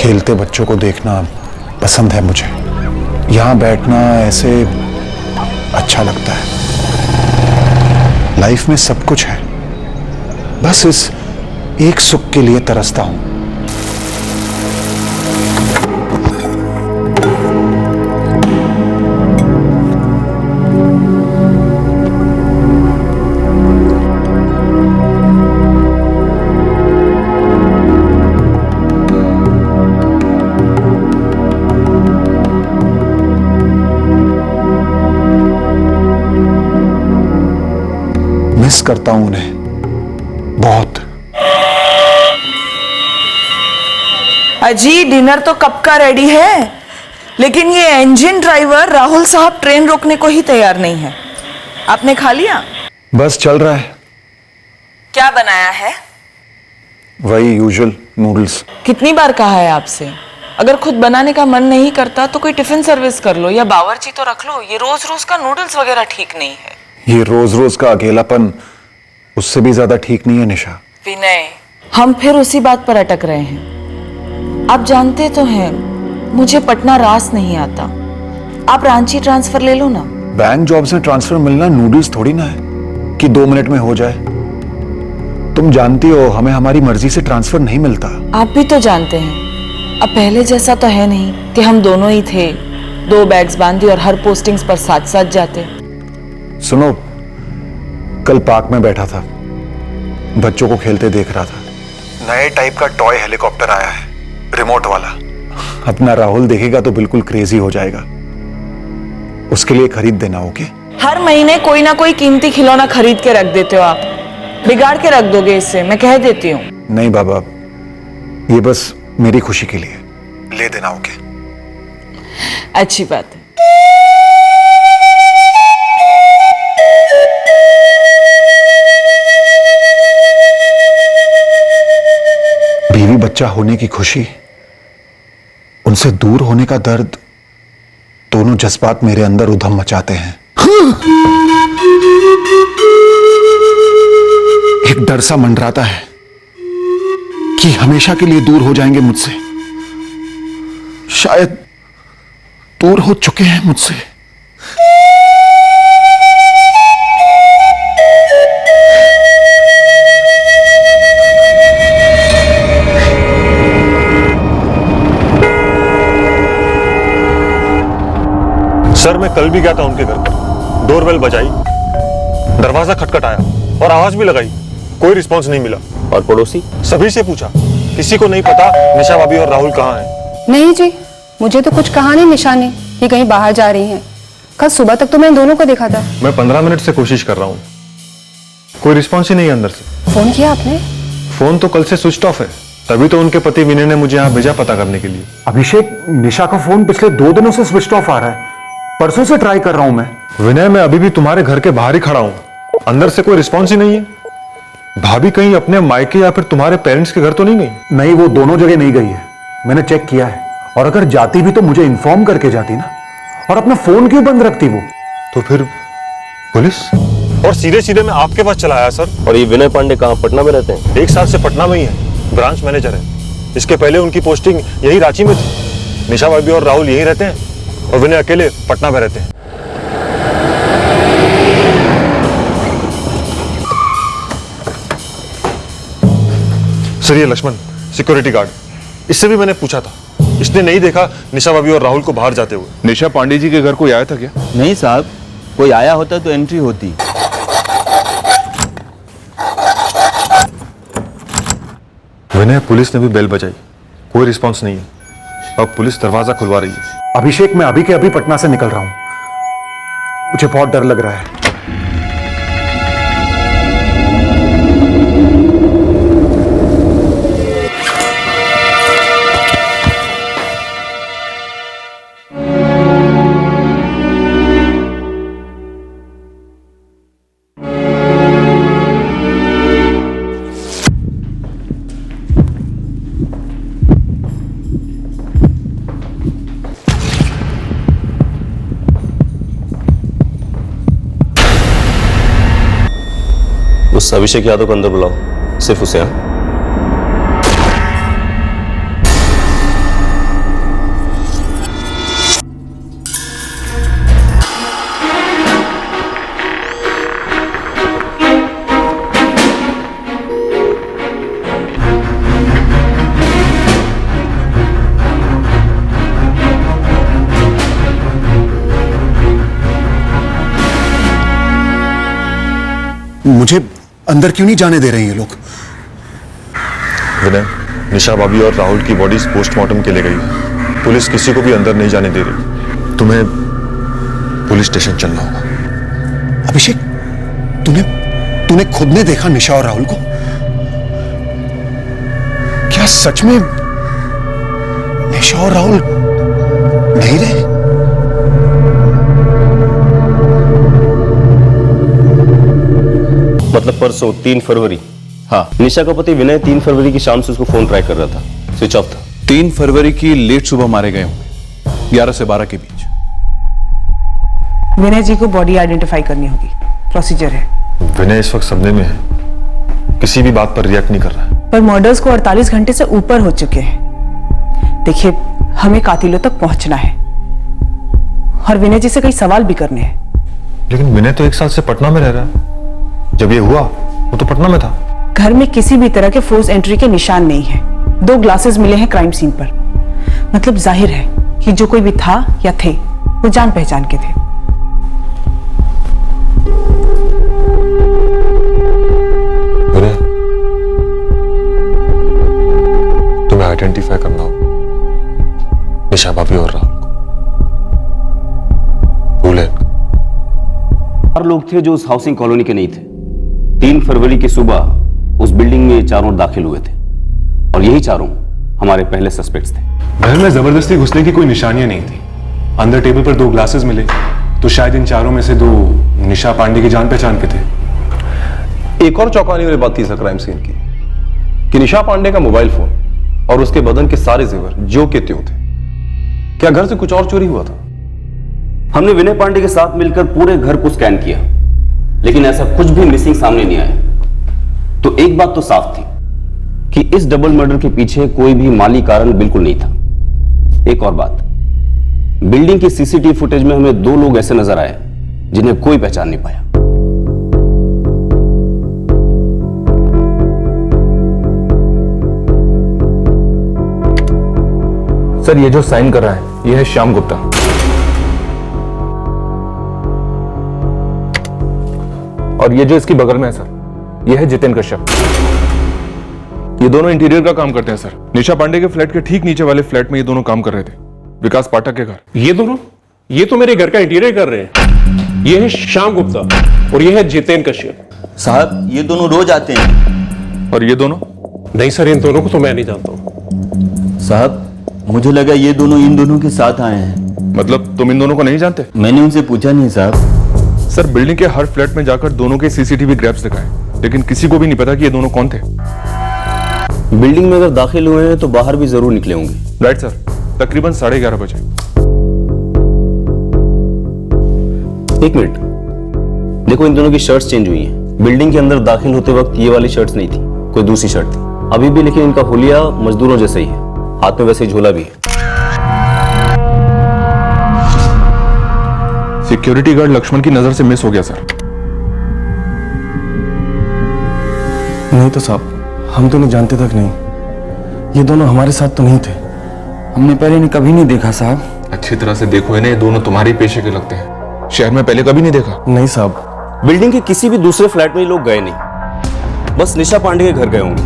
खेलते बच्चों को देखना पसंद है मुझे। यहाँ बैठना ऐसे अच्छा लगता है। लाइफ में सब कुछ है, बस इस एक सुख के लिए तरसता हूं। मिस करता हूं उन्हें बहुत। अजी डिनर तो कब का रेडी है, लेकिन ये इंजन ड्राइवर राहुल साहब ट्रेन रोकने को ही तैयार नहीं है। आपने खा लिया? बस चल रहा है। क्या बनाया है? वही यूजुअल नूडल्स। कितनी बार कहा है आपसे, अगर खुद बनाने का मन नहीं करता तो कोई टिफिन सर्विस कर लो या बावर्ची तो रख लो। ये रोज रोज का नूडल्स वगैरह ठीक नहीं है। ये रोज रोज का अकेलापन उससे भी ज्यादा ठीक नहीं है निशा। विनय, हम फिर उसी बात पर अटक रहे हैं। आप जानते तो हैं मुझे पटना रास नहीं आता। आप रांची ट्रांसफर ले लो ना। बैंक जॉब से ट्रांसफर मिलना नूडल्स थोड़ी ना है कि 2 मिनट में हो जाए। तुम जानती हो हमें हमारी मर्जी से ट्रांसफर नहीं मिलता। आप भी तो जानते हैं अब पहले जैसा तो है नहीं कि हम दोनों ही थे, 2 बैग्स बांधी और हर पोस्टिंग्स पर साथ साथ जाते। सुनो, कल पार्क में बैठा था, बच्चों को खेलते देख रहा था। नए टाइप का टॉय हेलीकॉप्टर आया है, रिमोट वाला। अपना राहुल देखेगा तो बिल्कुल क्रेजी हो जाएगा। उसके लिए खरीद देना। ओके? हर महीने कोई ना कोई कीमती खिलौना खरीद के रख देते हो आप। बिगाड़ के रख दोगे इससे, मैं कह देती हूँ। नहीं बाबा, ये बस मेरी खुशी के लिए। ले देना। ओके? अच्छी बात है। बीवी बच्चा होने की खुशी, उनसे दूर होने का दर्द, दोनों जज्बात मेरे अंदर उधम मचाते हैं। एक डर सा मंडराता है कि हमेशा के लिए दूर हो जाएंगे मुझसे। शायद दूर हो चुके हैं मुझसे। सर, मैं कल भी गया था उनके घर पर। डोरबेल बजाई, दरवाजा खटखटाया और आवाज भी लगाई, कोई रिस्पांस नहीं मिला। और पड़ोसी? सभी से पूछा, किसी को नहीं पता निशा भाभी और राहुल कहाँ हैं। नहीं जी, मुझे तो कुछ कहा नहीं निशा ने कि कहीं बाहर जा रही हैं। कल सुबह तक तो मैंने दोनों को देखा था। मैं 15 मिनट से कोशिश कर रहा हूँ, कोई रिस्पॉन्स ही नहीं है अंदर से। फोन किया आपने? फोन तो कल से स्विच ऑफ है, तभी तो उनके पति विनय ने मुझे यहाँ भेजा पता करने के लिए। अभिषेक, निशा का फोन पिछले 2 दिनों से स्विच ऑफ आ रहा है। परसों से ट्राई कर रहा हूं मैं। विनय, मैं अभी भी तुम्हारे घर के बाहर ही खड़ा हूँ, अंदर से कोई रिस्पॉन्स ही नहीं है। भाभी कहीं अपने मायके या फिर तुम्हारे पेरेंट्स के घर तो नहीं गई? नहीं, वो दोनों जगह नहीं गई है, मैंने चेक किया है। और अगर जाती भी तो मुझे इन्फॉर्म करके जाती ना। और अपना फोन क्यों बंद रखती वो? तो फिर पुलिस? और सीधे सीधे मैं आपके पास चला आया सर। और ये विनय पांडे कहाँ, पटना में रहते हैं? 1 साल से पटना में ही है, ब्रांच मैनेजर है। इसके पहले उनकी पोस्टिंग यही रांची में थी। निशा भाभी और राहुल यही रहते हैं और विनय अकेले पटना में रहते हैं। सर, ये लक्ष्मण सिक्योरिटी गार्ड, इससे भी मैंने पूछा था, इसने नहीं देखा निशा भाभी और राहुल को बाहर जाते हुए। निशा पांडे जी के घर कोई आया था क्या? नहीं साहब, कोई आया होता तो एंट्री होती। विनय, पुलिस ने भी बेल बजाई, कोई रिस्पांस नहीं है। अब पुलिस दरवाजा खुलवा रही है। अभिषेक, मैं अभी के अभी पटना से निकल रहा हूं, मुझे बहुत डर लग रहा है। उस अभिषेक यादव को अंदर बुलाओ, सिर्फ उसे। हाँ, मुझे अंदर क्यों नहीं जाने दे रहे हैं ये लोग? विनय, निशा भाभी और राहुल की बॉडीज पोस्टमार्टम के लिए गई है। पुलिस किसी को भी अंदर नहीं जाने दे रही। तुम्हें पुलिस स्टेशन चलना होगा। अभिषेक, तूने खुद ने देखा निशा और राहुल को? क्या सच में निशा और राहुल नहीं रहे? मतलब परसों 3 फरवरी। हाँ, निशा का पति विनय 3 फरवरी की शाम से उसको फोन ट्राई कर रहा था, स्विच ऑफ था। 3 फरवरी की लेट सुबह मारे गए होंगे, 11 से 12 के बीच। विनय जी को बॉडी आइडेंटिफाई करनी होगी, प्रोसीजर है। विनय इस वक्त सदमे में है, किसी भी बात पर रिएक्ट नहीं कर रहा है। पर मर्डर्स को 48 घंटे से ऊपर हो चुके हैं। देखिए, हमें कातिलों तक पहुंचना है और विनय जी से कई सवाल भी करने हैं। लेकिन विनय तो 1 साल से पटना में रह रहा है। जब ये हुआ वो तो पटना में था। घर में किसी भी तरह के फोर्स एंट्री के निशान नहीं है। 2 ग्लासेस मिले हैं क्राइम सीन पर। मतलब जाहिर है कि जो कोई भी था या थे वो जान पहचान के थे। विनय, तुम्हें आइडेंटिफाई करना होगा निशा भाभी और राहुल को। भूले 4 लोग थे जो उस हाउसिंग कॉलोनी के नहीं थे। 3 फरवरी की सुबह उस बिल्डिंग में ये चारों दाखिल हुए थे और यही चारों हमारे पहले सस्पेक्ट्स थे। घर में जबरदस्ती घुसने की कोई निशानियां नहीं थी। अंदर टेबल पर 2 ग्लासेस मिले, तो शायद इन चारों में से 2 निशा पांडे की जान पहचान के थे। एक और चौंकाने वाली बात थी सर क्राइम सीन की कि निशा पांडे का मोबाइल फोन और उसके बदन के सारे जेवर जो के त्यों थे। क्या घर से कुछ और चोरी हुआ था? हमने विनय पांडे के साथ मिलकर पूरे घर को स्कैन किया, लेकिन ऐसा कुछ भी मिसिंग सामने नहीं आया। तो एक बात तो साफ थी कि इस डबल मर्डर के पीछे कोई भी माली कारण बिल्कुल नहीं था। एक और बात, बिल्डिंग की सीसीटीवी फुटेज में हमें 2 लोग ऐसे नजर आए जिन्हें कोई पहचान नहीं पाया। सर, ये जो साइन कर रहा है ये है श्याम गुप्ता। और ये जो इसकी बगल में है सर, ये है जितेन कश्यप। ये दोनों इंटीरियर का काम करते हैं सर। निशा पांडे के फ्लैट के ठीक नीचे वाले फ्लैट में ये दोनों काम कर रहे थे, विकास पाठक के घर। ये दोनों? ये तो मेरे घर का इंटीरियर कर रहे हैं। ये है श्याम गुप्ता और ये है जितेन कश्यप। साहब, ये दोनों रोज आते हैं। और ये दोनों? नहीं सर, इन दोनों को तो मैं नहीं जानता हूं। साहब, मुझे लगा ये दोनों इन दोनों के साथ आए हैं। मतलब तुम इन दोनों को नहीं जानते? मैंने उनसे पूछा नहीं साहब। सर, बिल्डिंग के हर फ्लैट में जाकर दोनों के सीसीटीवी ग्रैब्स दिखाए, लेकिन किसी को भी नहीं पता कि ये दोनों कौन थे। बिल्डिंग में अगर दाखिल हुए हैं तो बाहर भी जरूर निकले होंगे। राइट सर, तकरीबन 11:30 बजे। 1 मिनट, देखो इन दोनों की शर्ट्स चेंज हुई हैं। बिल्डिंग के अंदर दाखिल होते वक्त ये वाली शर्ट्स नहीं थी, कोई दूसरी शर्ट थी अभी भी, लेकिन इनका हुलिया मजदूरों जैसे ही है। हाथ में वैसे ही झोला भी है। सिक्योरिटी गार्ड लक्ष्मण की नजर से मिस हो गया सर। नहीं तो साहब, हम दोनों जानते तक नहीं। ये दोनों हमारे साथ तो नहीं थे। हमने पहले इन्हें कभी नहीं देखा साहब। अच्छी तरह से देखो इन्हें, ये दोनों तुम्हारे पेशे के लगते हैं। शहर में पहले कभी नहीं देखा? नहीं साहब। बिल्डिंग के किसी भी दूसरे फ्लैट में लोग गए नहीं, बस निशा पांडे के घर गए होंगे।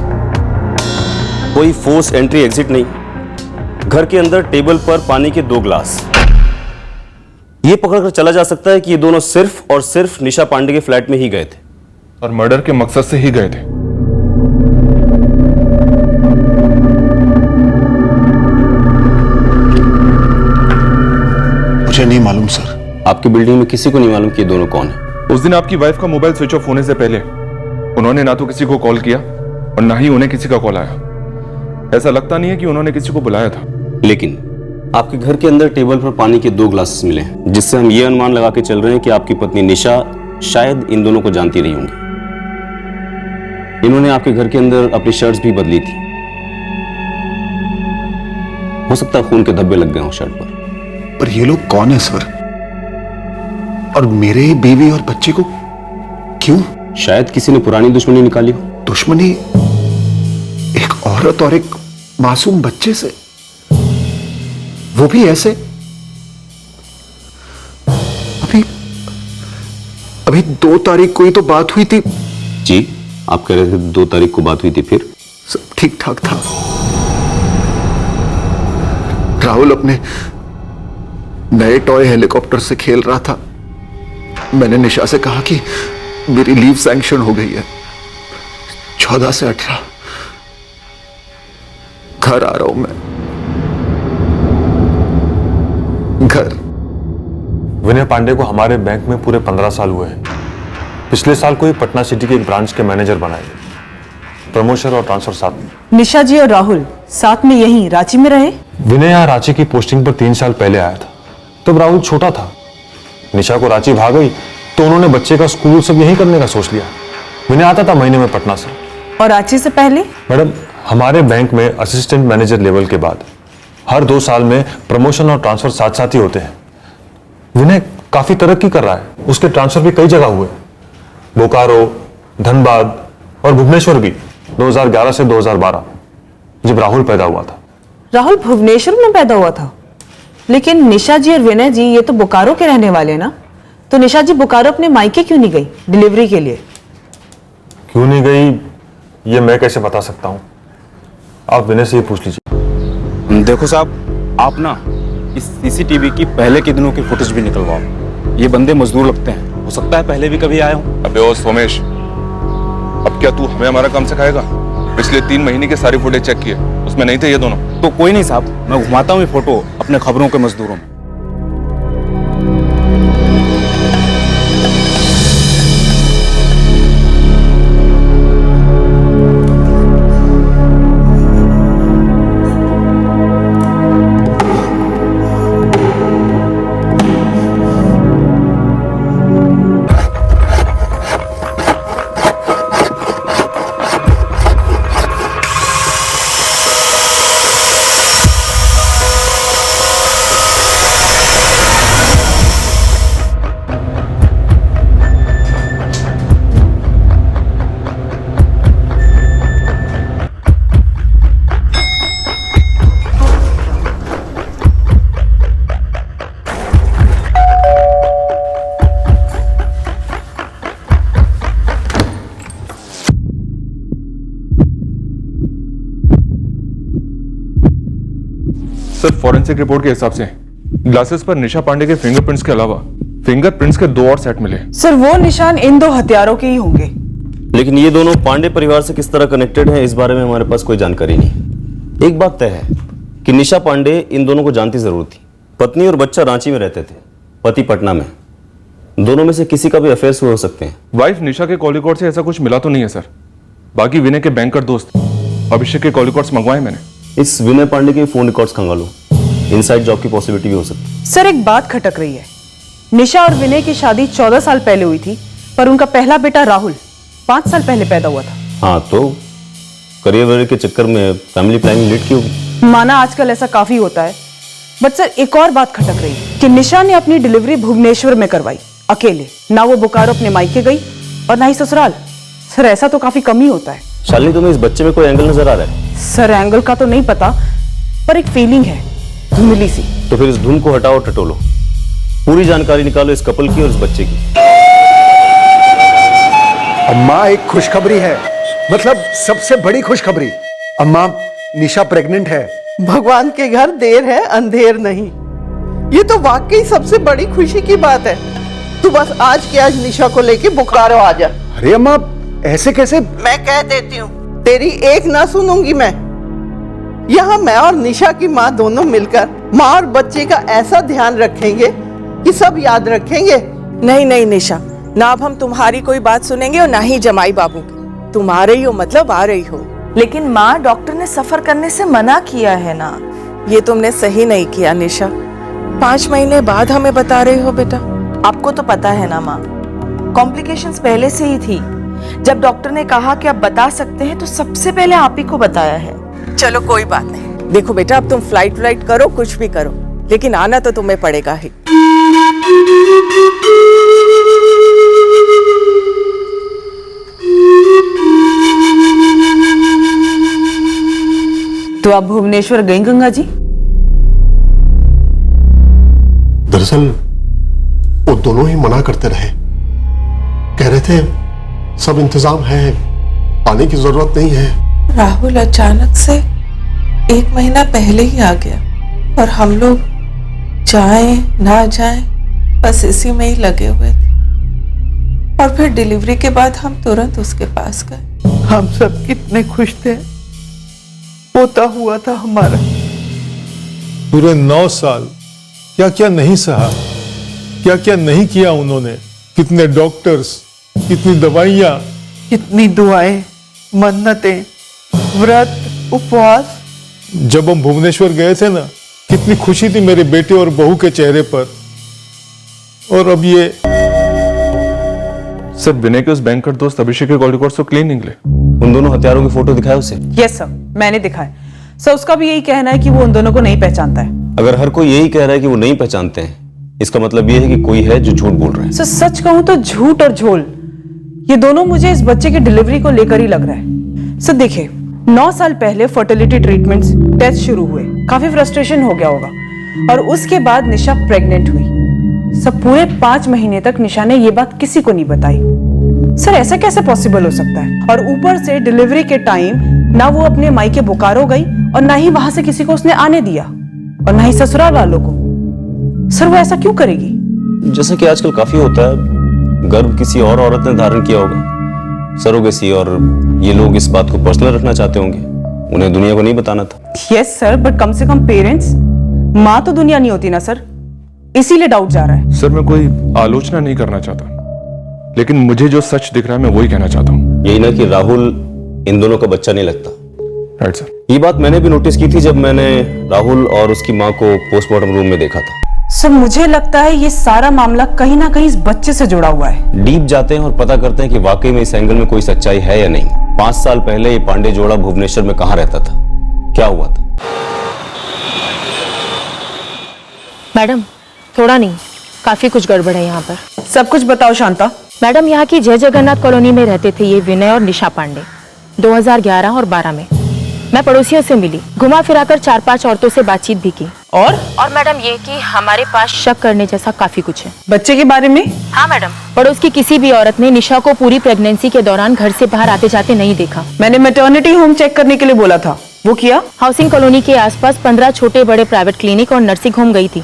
कोई फोर्स एंट्री एग्जिट नहीं। घर के अंदर टेबल पर पानी के 2 ग्लास। यह पकड़कर चला जा सकता है कि ये दोनों सिर्फ और सिर्फ निशा पांडे के फ्लैट में ही गए थे और मर्डर के मकसद से ही गए थे। मुझे नहीं मालूम सर। आपकी बिल्डिंग में किसी को नहीं मालूम कि ये दोनों कौन है? उस दिन आपकी वाइफ का मोबाइल स्विच ऑफ होने से पहले उन्होंने ना तो किसी को कॉल किया और ना ही उन्हें किसी का कॉल आया। ऐसा लगता नहीं है कि उन्होंने किसी को बुलाया था। लेकिन आपके घर के अंदर टेबल पर पानी के 2 ग्लासेस मिले हैं, जिससे हम ये अनुमान लगा के चल रहे हैं कि आपकी पत्नी निशा शायद इन दोनों को जानती रही होंगी। इन्होंने आपके घर के अंदर अपनी शर्ट्स भी बदली थी। हो सकता है खून के धब्बे लग गए हों शर्ट पर। ये लोग कौन है सर? और मेरे बीवी और बच्चे को क्यों? शायद किसी ने पुरानी दुश्मनी निकाली हो। दुश्मनी एक औरत और एक मासूम बच्चे से, वो भी ऐसे? अभी 2 तारीख को ही तो बात हुई थी जी, आप कह रहे थे 2 तारीख को बात हुई थी, फिर? सब ठीक ठाक था। राहुल अपने नए टॉय हेलीकॉप्टर से खेल रहा था। मैंने निशा से कहा कि मेरी लीव सैंक्शन हो गई है, 14 से 18। घर आ रहा हूं मैं, घर। विनय पांडे को हमारे बैंक में पूरे 15 साल हुए हैं। पिछले साल को ही पटना सिटी के एक ब्रांच के मैनेजर बनाए। प्रमोशन और ट्रांसफर साथ में। निशा जी और राहुल साथ में यहीं रांची में रहे? विनय यहाँ रांची की पोस्टिंग पर 3 साल पहले आया था, तब राहुल छोटा था। निशा को रांची भाग गई तो उन्होंने बच्चे का स्कूल सब यहीं करने का सोच लिया। विनय आता था महीने में पटना से। और रांची से पहले? मैडम, हमारे बैंक में असिस्टेंट मैनेजर लेवल के बाद हर 2 साल में प्रमोशन और ट्रांसफर साथ साथ ही होते हैं। विनय काफी तरक्की कर रहा है, उसके ट्रांसफर भी कई जगह हुए, बोकारो, धनबाद और भुवनेश्वर भी, 2011 से 2012, जब राहुल पैदा हुआ था। राहुल भुवनेश्वर में पैदा हुआ था, लेकिन निशा जी और विनय जी ये तो बोकारो के रहने वाले ना, तो निशा जी बोकारो अपने मायके क्यों नहीं गई डिलीवरी के लिए? क्यों नहीं गई ये मैं कैसे बता सकता हूं, आप विनय से ही पूछ लीजिए। देखो साहब, आप ना इस सीसीटीवी की पहले के दिनों की फुटेज भी निकलवाओ। ये बंदे मजदूर लगते हैं, हो सकता है पहले भी कभी आए हों। अबे ओ सोमेश, अब क्या तू हमें हमारा काम सिखाएगा? पिछले 3 महीने की सारी फुटेज चेक किए, उसमें नहीं थे ये दोनों। तो कोई नहीं साहब, मैं घुमाता हूँ ये फोटो अपने खबरों के मजदूरों में। सर, फॉरेंसिक रिपोर्ट के हिसाब से ग्लासेस पर निशा पांडे के फिंगरप्रिंट्स के अलावा फिंगरप्रिंट्स के 2 और सेट मिले। सर, वो निशान इन 2 हथियारों के ही होंगे। लेकिन ये दोनों पांडे परिवार से किस तरह कनेक्टेड हैं, इस बारे में हमारे पास कोई जानकारी नहीं। एक बात तय है कि निशा पांडे इन दोनों को जानती जरूर थी। पत्नी और बच्चा रांची में रहते थे, पति पटना में। दोनों में से किसी का भी अफेयर्स हो सकते हैं। वाइफ निशा के कॉल रिकॉर्ड से ऐसा कुछ मिला तो नहीं है सर। बाकी विनय के बैंकर दोस्त अभिषेक के कॉल रिकॉर्ड्स मंगवाए मैंने। इस विनय पांडे के फोन रिकॉर्ड्स खंगालो, इनसाइड जॉब की पॉसिबिलिटी भी हो सकती है। सर, एक बात खटक रही है। निशा और विनय की शादी 14 साल पहले हुई थी, पर उनका पहला बेटा राहुल 5 साल पहले पैदा हुआ था। हाँ, तो करियर वरियर के चक्कर में फैमिली प्लानिंग लेट की होगी। माना आजकल ऐसा काफी होता है, बट सर एक और बात खटक रही है कि निशा ने अपनी डिलीवरी भुवनेश्वर में करवाई अकेले। ना वो बोकारो अपने मायके गई और ना ही ससुराल। सर, ऐसा तो काफी कम ही होता है। शालिनी, तुम्हें इस बच्चे में कोई एंगल नजर आ रहा है? सर, एंगल का तो नहीं पता, पर एक फीलिंग है, धुंधली सी। तो फिर इस धुन को हटाओ, टटोलो, पूरी जानकारी निकालो इस कपल की और इस बच्चे की। अम्मा, एक खुशखबरी है, मतलब सबसे बड़ी खुशखबरी। अम्मा, निशा प्रेग्नेंट है। भगवान के घर देर है अंधेर नहीं। ये तो वाकई सबसे बड़ी खुशी की बात है। तू बस आज के आज निशा को लेके बोकारो आ जा। अरे अम्मा, ऐसे कैसे? मैं कह देती हूँ, तेरी एक ना सुनूंगी मैं। यहाँ मैं और निशा की माँ दोनों मिलकर माँ और बच्चे का ऐसा ध्यान रखेंगे कि सब याद रखेंगे। नहीं नहीं निशा, ना अब हम तुम्हारी कोई बात सुनेंगे और ना ही जमाई बाबू की। तुम आ रही हो मतलब आ रही हो। लेकिन माँ, डॉक्टर ने सफर करने से मना किया है ना। ये तुमने सही नहीं किया निशा। 5 महीने बाद हमें बता रही हो बेटा। आपको तो पता है ना माँ, कॉम्प्लिकेशंस पहले से ही थी। जब डॉक्टर ने कहा कि आप बता सकते हैं तो सबसे पहले आप ही को बताया है। चलो कोई बात नहीं। देखो बेटा, अब तुम फ्लाइट करो, कुछ भी करो, लेकिन आना तो तुम्हें पड़ेगा ही। तो आप भुवनेश्वर गई गंगा जी? दरअसल वो दोनों ही मना करते रहे, कह रहे थे सब इंतजाम है, आने की जरूरत नहीं है। राहुल अचानक से 1 महीना पहले ही आ गया और हम लोग जाएं ना जाएं बस इसी में ही लगे हुए थे। और फिर डिलीवरी के बाद हम तुरंत उसके पास गए। हम सब कितने खुश थे, पोता हुआ था हमारा। पूरे 9 साल क्या क्या नहीं सहा, क्या क्या नहीं किया उन्होंने। कितने डॉक्टर्स, कितनी दवाइयां, कितनी दुआएं, मन्नतें, व्रत, उपवास। जब हम भुवनेश्वर गए थे ना, कितनी खुशी थी मेरे बेटे और बहू के चेहरे पर। और अब ये सर, विनय के उस बैंकर दोस्त अभिषेक के कॉल रिकॉर्ड्स तो क्लीन निकले। उन दोनों हथियारों की फोटो दिखाए उसे? यस सर, मैंने दिखाया। सर उसका भी यही कहना है कि वो उन दोनों को नहीं पहचानता है। अगर हर कोई यही कह रहा है कि वो नहीं पहचानते हैं, इसका मतलब ये है कि कोई है जो झूठ बोल रहा है। सर सच कहूं तो झूठ और झोल, ये दोनों मुझे इस बच्चे की डिलीवरी को लेकर ही लग रहा है। सर देखिए, 9 साल पहले फर्टिलिटी ट्रीटमेंट्स, टेस्ट शुरू हुए, काफी फ्रस्ट्रेशन हो गया होगा और उसके बाद निशा प्रेग्नेंट हुई। सब पूरे 5 महीने तक निशा ने ये बात किसी को नहीं बताई। सर ऐसा कैसे पॉसिबल हो सकता है? और ऊपर से डिलीवरी के टाइम ना वो अपने मायके बोकारो गई और ना ही वहां से किसी को उसने आने दिया और ना ही ससुराल वालों को। सर वो ऐसा क्यों करेगी? जैसा कि आजकल काफी होता है, गर्भ किसी और औरत ने धारण किया होगा, सरोगेसी, और ये लोग इस बात को पर्सनल रखना चाहते होंगे, उन्हें दुनिया को नहीं बताना था। यस सर, बट कम से कम पेरेंट्स, माँ तो दुनिया नहीं होती ना सर, इसीलिए डाउट जा रहा है। सर मैं कोई आलोचना नहीं करना चाहता, लेकिन मुझे जो सच दिख रहा है मैं वही कहना चाहता हूँ। यही ना कि राहुल इन दोनों का बच्चा नहीं लगता। Right sir. ये बात मैंने भी नोटिस की थी जब मैंने राहुल और उसकी माँ को पोस्टमार्टम रूम में देखा था। सर मुझे लगता है ये सारा मामला कहीं ना कहीं इस बच्चे से जुड़ा हुआ है। डीप जाते हैं और पता करते हैं कि वाकई में इस एंगल में कोई सच्चाई है या नहीं। 5 साल पहले ये पांडे जोड़ा भुवनेश्वर में कहाँ रहता था, क्या हुआ था? मैडम थोड़ा नहीं, काफी कुछ गड़बड़ है यहाँ पर। सब कुछ बताओ शांता। मैडम यहाँ की जय जगन्नाथ कॉलोनी में रहते थे ये विनय और निशा पांडे। 2011 और 12 में मैं पड़ोसियों से मिली, घुमा फिराकर 4-5 औरतों से बातचीत भी की। और मैडम ये कि हमारे पास शक करने जैसा काफी कुछ है। बच्चे के बारे में? हाँ मैडम, पड़ोस की किसी भी औरत ने निशा को पूरी प्रेगनेंसी के दौरान घर से बाहर आते जाते नहीं देखा। मैंने मैटरनिटी होम चेक करने के लिए बोला था, वो किया? हाउसिंग कॉलोनी के आसपास 15 छोटे बड़े प्राइवेट क्लिनिक और नर्सिंग होम गई थी,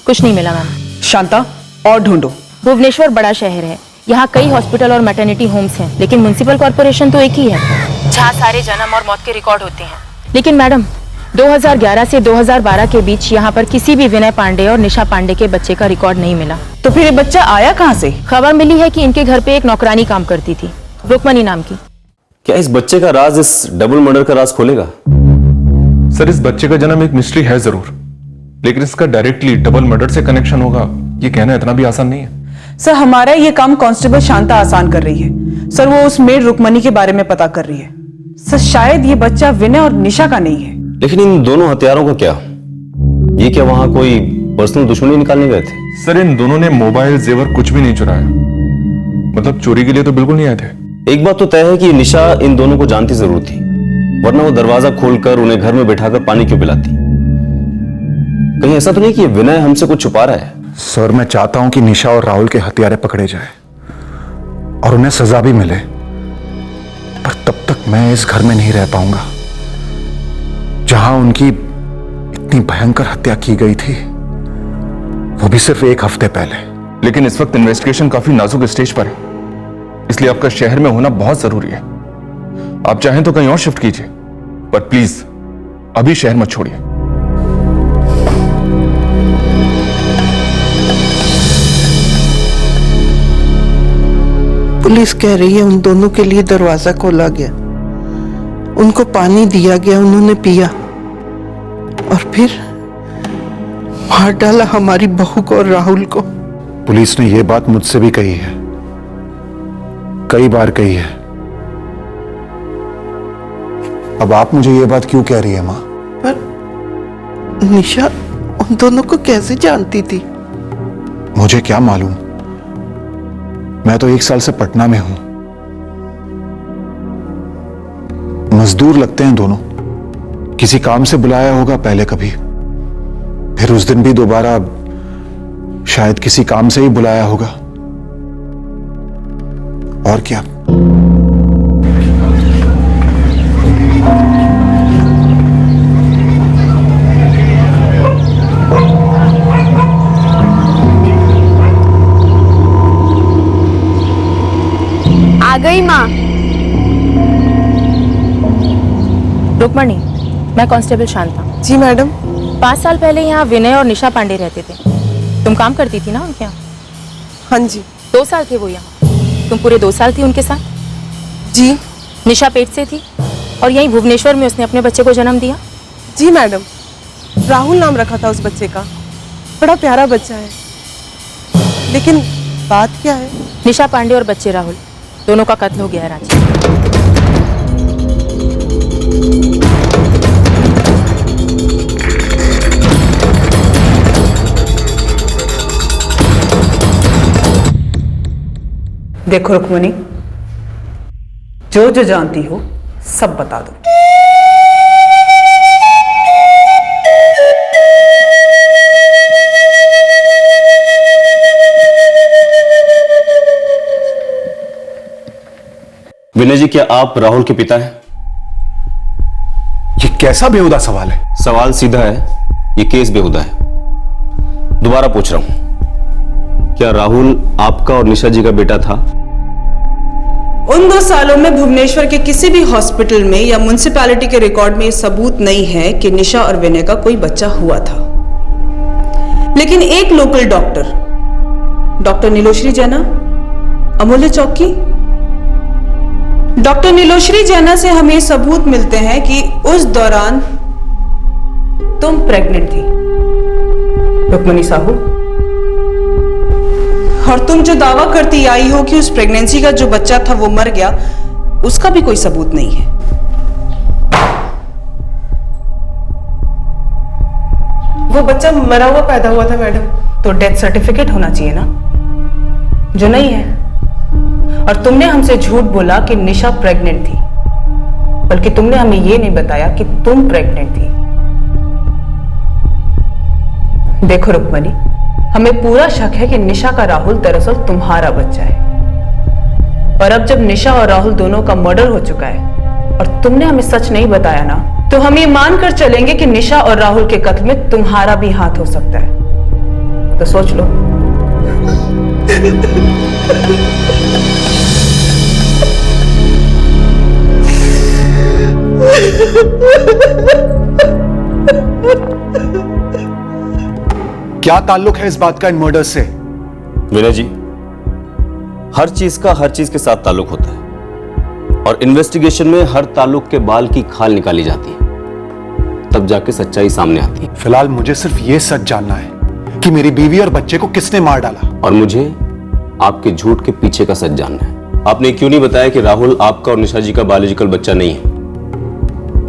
कुछ नहीं मिला मैम। शांता और ढूंढो। भुवनेश्वर बड़ा शहर है, यहाँ कई हॉस्पिटल और मैटरनिटी होम्स हैं, लेकिन म्युनिसिपल कॉर्पोरेशन तो एक ही है जहाँ सारे जन्म और मौत के रिकॉर्ड होते हैं। लेकिन मैडम 2011 से 2012 के बीच यहाँ पर किसी भी विनय पांडे और निशा पांडे के बच्चे का रिकॉर्ड नहीं मिला। तो फिर ये बच्चा आया कहाँ से? खबर मिली है कि इनके घर पे एक नौकरानी काम करती थी, रुक्मणी नाम की। क्या इस बच्चे का राज इस डबल मर्डर का राज खोलेगा? सर इस बच्चे का जन्म एक मिस्ट्री है जरूर, लेकिन इसका डायरेक्टली डबल मर्डर से कनेक्शन होगा ये कहना इतना भी आसान नहीं है। सर हमारा ये काम कांस्टेबल शांता आसान कर रही है। सर वो उस मेड रुक्मणी के बारे में पता कर रही है। सर शायद ये बच्चा विनय और निशा का नहीं है। लेकिन इन दोनों हथियारों का क्या? ये क्या वहां कोई पर्सनल दुश्मनी निकालने गए थे? सर इन दोनों ने मोबाइल जेवर कुछ भी नहीं चुराया, मतलब चोरी के लिए तो बिल्कुल नहीं आए थे। एक बात तो तय है कि निशा इन दोनों को जानती जरूर थी, वरना वो दरवाजा खोलकर उन्हें घर में बिठाकर पानी क्यों पिलाती? कहीं ऐसा तो नहीं कि विनय हमसे कुछ छुपा रहा है? सर मैं चाहता हूं कि निशा और राहुल के हत्यारे पकड़े जाए और उन्हें सजा भी मिले, पर तब तक मैं इस घर में नहीं रह पाऊंगा जहां उनकी इतनी भयंकर हत्या की गई थी, वो भी सिर्फ 1 हफ्ते पहले। लेकिन इस वक्त इन्वेस्टिगेशन काफी नाजुक स्टेज पर है, इसलिए आपका शहर में होना बहुत जरूरी है। आप चाहें तो कहीं और शिफ्ट कीजिए, पर प्लीज अभी शहर मत छोड़िए। पुलिस कह रही है उन दोनों के लिए दरवाजा खोला गया, उनको पानी दिया गया, उन्होंने पिया और फिर मार डाला हमारी बहू को और राहुल को। पुलिस ने यह बात मुझसे भी कही है, कई बार कही है। अब आप मुझे ये बात क्यों कह रही है मां? पर निशा उन दोनों को कैसे जानती थी? मुझे क्या मालूम, मैं तो 1 साल से पटना में हूं। मजदूर लगते हैं दोनों, किसी काम से बुलाया होगा पहले कभी, फिर उस दिन भी दोबारा शायद किसी काम से ही बुलाया होगा, और क्या। गई माँ। रुक्मणी, मैं कांस्टेबल शांता। जी मैडम। 5 साल पहले यहाँ विनय और निशा पांडे रहते थे। तुम काम करती थी ना उनके यहाँ? हाँ जी। 2 साल थे वो यहाँ। तुम पूरे 2 साल थी उनके साथ? जी। निशा पेट से थी और यहीं भुवनेश्वर में उसने अपने बच्चे को जन्म दिया? जी मैडम, राहुल नाम रखा था उस बच्चे का। बड़ा प्यारा बच्चा है। लेकिन बात क्या है? निशा पांडे और बच्चे राहुल दोनों का कत्ल हो गया है रांची। देखो रुक्मणी, जो जो जानती हो सब बता दो। विनय जी, क्या आप राहुल के पिता हैं? ये कैसा बेहुदा सवाल है? सवाल सीधा है, ये केस बेहुदा है। दोबारा पूछ रहा हूं, क्या राहुल आपका और निशा जी का बेटा था? उन 2 सालों में भुवनेश्वर के किसी भी हॉस्पिटल में या म्युनिसिपैलिटी के रिकॉर्ड में ये सबूत नहीं है कि निशा और विनय का कोई बच्चा हुआ था। लेकिन एक लोकल डॉक्टर नीलोश्री जैना, अमूल्य चौक की डॉक्टर नीलोश्री जैना से हमें सबूत मिलते हैं कि उस दौरान तुम प्रेग्नेंट थी, रुक्मणी साहू। और तुम जो दावा करती आई हो कि उस प्रेगनेंसी का जो बच्चा था वो मर गया, उसका भी कोई सबूत नहीं है। वो बच्चा मरा हुआ पैदा हुआ था मैडम, तो डेथ सर्टिफिकेट होना चाहिए ना, जो नहीं है। और तुमने हमसे झूठ बोला कि निशा प्रेग्नेंट थी, बल्कि तुमने हमें ये नहीं बताया कि तुम प्रेग्नेंट थी। देखो रुक्मणी, हमें पूरा शक है कि निशा का राहुल दरअसल तुम्हारा बच्चा है। और अब जब निशा और राहुल दोनों का मर्डर हो चुका है और तुमने हमें सच नहीं बताया ना, तो हम ये मानकर चलेंगे कि निशा और राहुल के कत्ल में तुम्हारा भी हाथ हो सकता है। तो सोच लो। क्या ताल्लुक है इस बात का इन मर्डर से? विनय जी, हर चीज का हर चीज के साथ ताल्लुक होता है, और इन्वेस्टिगेशन में हर ताल्लुक के बाल की खाल निकाली जाती है, तब जाके सच्चाई सामने आती है। फिलहाल मुझे सिर्फ ये सच जानना है कि मेरी बीवी और बच्चे को किसने मार डाला। और मुझे आपके झूठ के पीछे का सच जानना है। आपने क्यों नहीं बताया कि राहुल आपका और निशा जी का बायोलॉजिकल बच्चा नहीं है?